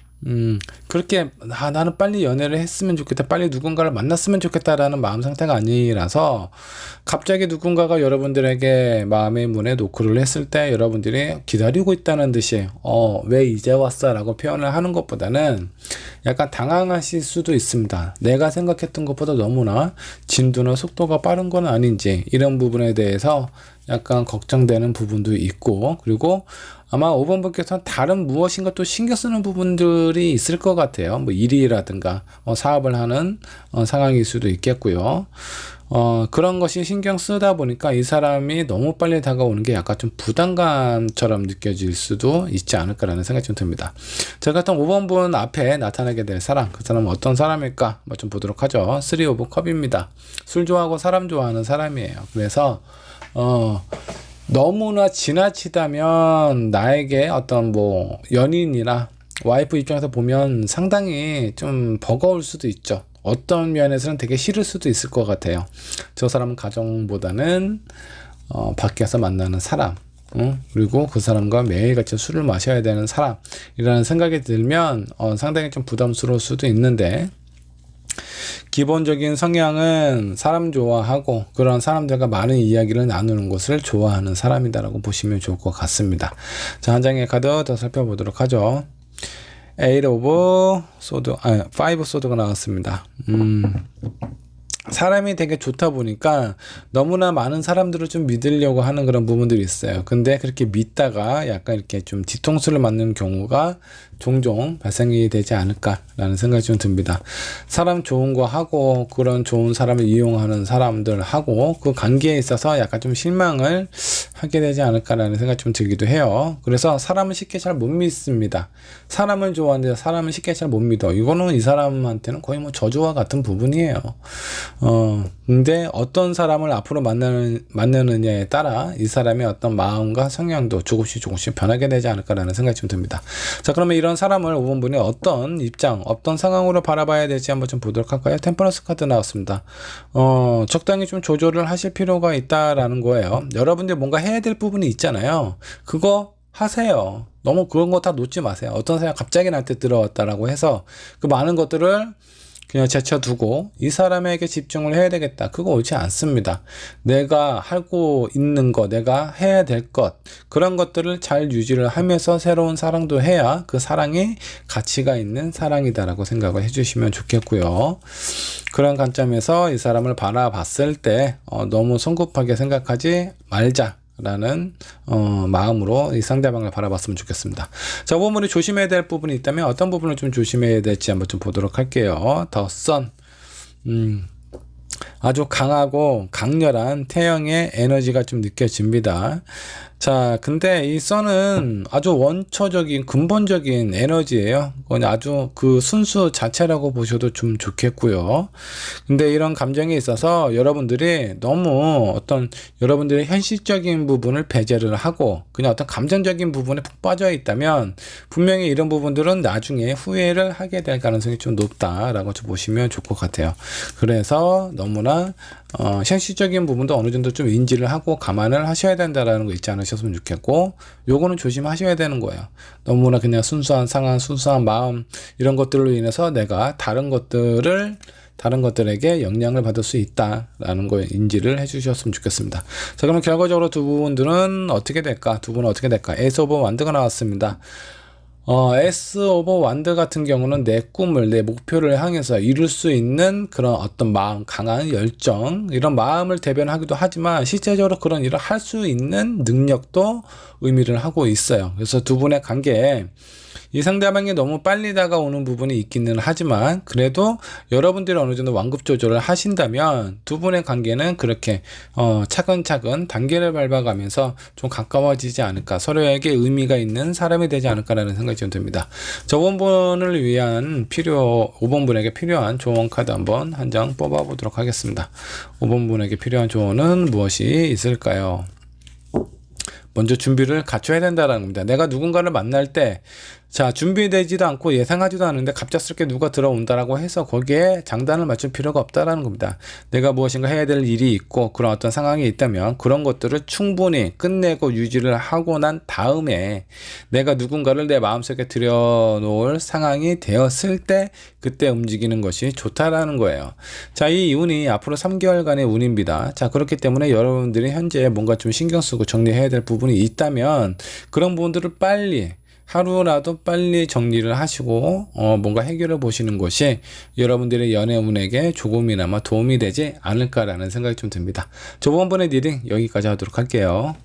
그렇게 나는 빨리 연애를 했으면 좋겠다, 빨리 누군가를 만났으면 좋겠다라는 마음 상태가 아니라서 갑자기 누군가가 여러분들에게 마음의 문에 노크를 했을 때 여러분들이 기다리고 있다는 듯이 왜 이제 왔어 라고 표현을 하는 것보다는 약간 당황하실 수도 있습니다. 내가 생각했던 것보다 너무나 진도나 속도가 빠른 건 아닌지 이런 부분에 대해서 약간 걱정되는 부분도 있고, 그리고 아마 5번 분께서는 다른 무엇인가 또 신경 쓰는 부분들이 있을 것 같아요. 뭐 일이라든가 사업을 하는 상황일 수도 있겠고요. 그런 것이 신경 쓰다 보니까 이 사람이 너무 빨리 다가오는 게 약간 좀 부담감처럼 느껴질 수도 있지 않을까라는 생각이 좀 듭니다. 자, 그렇다면 5번 분 앞에 나타나게 될 사람, 그 사람은 어떤 사람일까? 뭐 좀 보도록 하죠. 3 오브 컵입니다. 술 좋아하고 사람 좋아하는 사람이에요. 그래서 너무나 지나치다면 나에게 어떤 뭐 연인이나 와이프 입장에서 보면 상당히 좀 버거울 수도 있죠. 어떤 면에서는 되게 싫을 수도 있을 것 같아요. 저 사람은 가정보다는 밖에서 만나는 사람, 그리고 그 사람과 매일같이 술을 마셔야 되는 사람이라는 생각이 들면 상당히 좀 부담스러울 수도 있는데, 기본적인 성향은 사람 좋아하고 그런 사람들과 많은 이야기를 나누는 것을 좋아하는 사람이다라고 보시면 좋을 것 같습니다. 자, 한 장의 카드 더 살펴보도록 하죠. 8 오브 소드, 5 소드가 나왔습니다. 사람이 되게 좋다 보니까 너무나 많은 사람들을 좀 믿으려고 하는 그런 부분들이 있어요. 근데 그렇게 믿다가 약간 이렇게 좀 뒤통수를 맞는 경우가 종종 발생이 되지 않을까라는 생각이 좀 듭니다. 사람 좋은 거 하고 그런 좋은 사람을 이용하는 사람들하고 그 관계에 있어서 약간 좀 실망을 하게 되지 않을까라는 생각이 좀 들기도 해요. 그래서 사람을 쉽게 잘 못 믿습니다. 사람을 좋아하는데 사람을 쉽게 잘 못 믿어. 이거는 이 사람한테는 거의 뭐 저주와 같은 부분이에요. 근데 어떤 사람을 앞으로 만나느냐에 따라 이 사람의 어떤 마음과 성향도 조금씩 변하게 되지 않을까라는 생각이 좀 듭니다. 자, 그러면 이런 사람을 5번 분이 어떤 입장, 어떤 상황으로 바라봐야 될지 한번 좀 보도록 할까요? 템퍼런스 카드 나왔습니다. 적당히 좀 조절을 하실 필요가 있다라는 거예요. 여러분들 뭔가 해야 될 부분이 있잖아요. 그거 하세요. 너무 그런 거 다 놓지 마세요. 어떤 생각 갑자기 나한테 들어왔다라고 해서 그 많은 것들을 그냥 제쳐두고 이 사람에게 집중을 해야 되겠다, 그거 옳지 않습니다. 내가 하고 있는 것, 내가 해야 될 것, 그런 것들을 잘 유지를 하면서 새로운 사랑도 해야 그 사랑이 가치가 있는 사랑이다라고 생각을 해주시면 좋겠고요. 그런 관점에서 이 사람을 바라봤을 때 너무 성급하게 생각하지 말자 라는 마음으로 이 상대방을 바라봤으면 좋겠습니다. 자, 5번 분이 조심해야 될 부분이 있다면 어떤 부분을 좀 조심해야 될지 한번 좀 보도록 할게요. 더 선, 아주 강하고 강렬한 태양의 에너지가 좀 느껴집니다. 자, 근데 이 선은 아주 원초적인 근본적인 에너지예요. 그건 아주 그 순수 자체라고 보셔도 좀 좋겠고요. 근데 이런 감정에 있어서 여러분들이 너무 어떤 여러분들의 현실적인 부분을 배제를 하고 그냥 어떤 감정적인 부분에 푹 빠져 있다면 분명히 이런 부분들은 나중에 후회를 하게 될 가능성이 좀 높다라고 좀 보시면 좋을 것 같아요. 그래서 너무나 현실적인 부분도 어느 정도 좀 인지를 하고 감안을 하셔야 된다라는 거 있지 않으셨으면 좋겠고, 요거는 조심하셔야 되는 거예요. 너무나 그냥 순수한 상황, 순수한 마음, 이런 것들로 인해서 내가 다른 것들에게 영향을 받을 수 있다라는 거 인지를 해주셨으면 좋겠습니다. 자, 그럼 결과적으로 두 분은 어떻게 될까? 에이스 오브 완드가 나왔습니다. 에이스 오브 완드 같은 경우는 내 꿈을, 내 목표를 향해서 이룰 수 있는 그런 어떤 마음, 강한 열정, 이런 마음을 대변하기도 하지만 실제적으로 그런 일을 할 수 있는 능력도 의미를 하고 있어요. 그래서 두 분의 관계에 이 상대방이 너무 빨리 다가오는 부분이 있기는 하지만 그래도 여러분들이 어느 정도 완급 조절을 하신다면 두 분의 관계는 그렇게 차근차근 단계를 밟아가면서 좀 가까워지지 않을까, 서로에게 의미가 있는 사람이 되지 않을까라는 생각이 좀 듭니다. 저번 분을 위한 5번 분에게 필요한 조언 카드 한번 한 장 뽑아 보도록 하겠습니다. 5번 분에게 필요한 조언은 무엇이 있을까요? 먼저 준비를 갖춰야 된다는 겁니다. 내가 누군가를 만날 때 준비되지도 않고 예상하지도 않은데 갑작스럽게 누가 들어온다라고 해서 거기에 장단을 맞출 필요가 없다라는 겁니다. 내가 무엇인가 해야 될 일이 있고 그런 어떤 상황이 있다면 그런 것들을 충분히 끝내고 유지를 하고 난 다음에 내가 누군가를 내 마음속에 들여놓을 상황이 되었을 때 그때 움직이는 것이 좋다라는 거예요. 자, 이 운이 앞으로 3개월간의 운입니다. 자, 그렇기 때문에 여러분들이 현재 뭔가 좀 신경 쓰고 정리해야 될 부분이 있다면 그런 부분들을 하루라도 빨리 정리를 하시고 뭔가 해결해 보시는 것이 여러분들의 연애운에게 조금이나마 도움이 되지 않을까라는 생각이 좀 듭니다. 저번 번의 리딩 여기까지 하도록 할게요.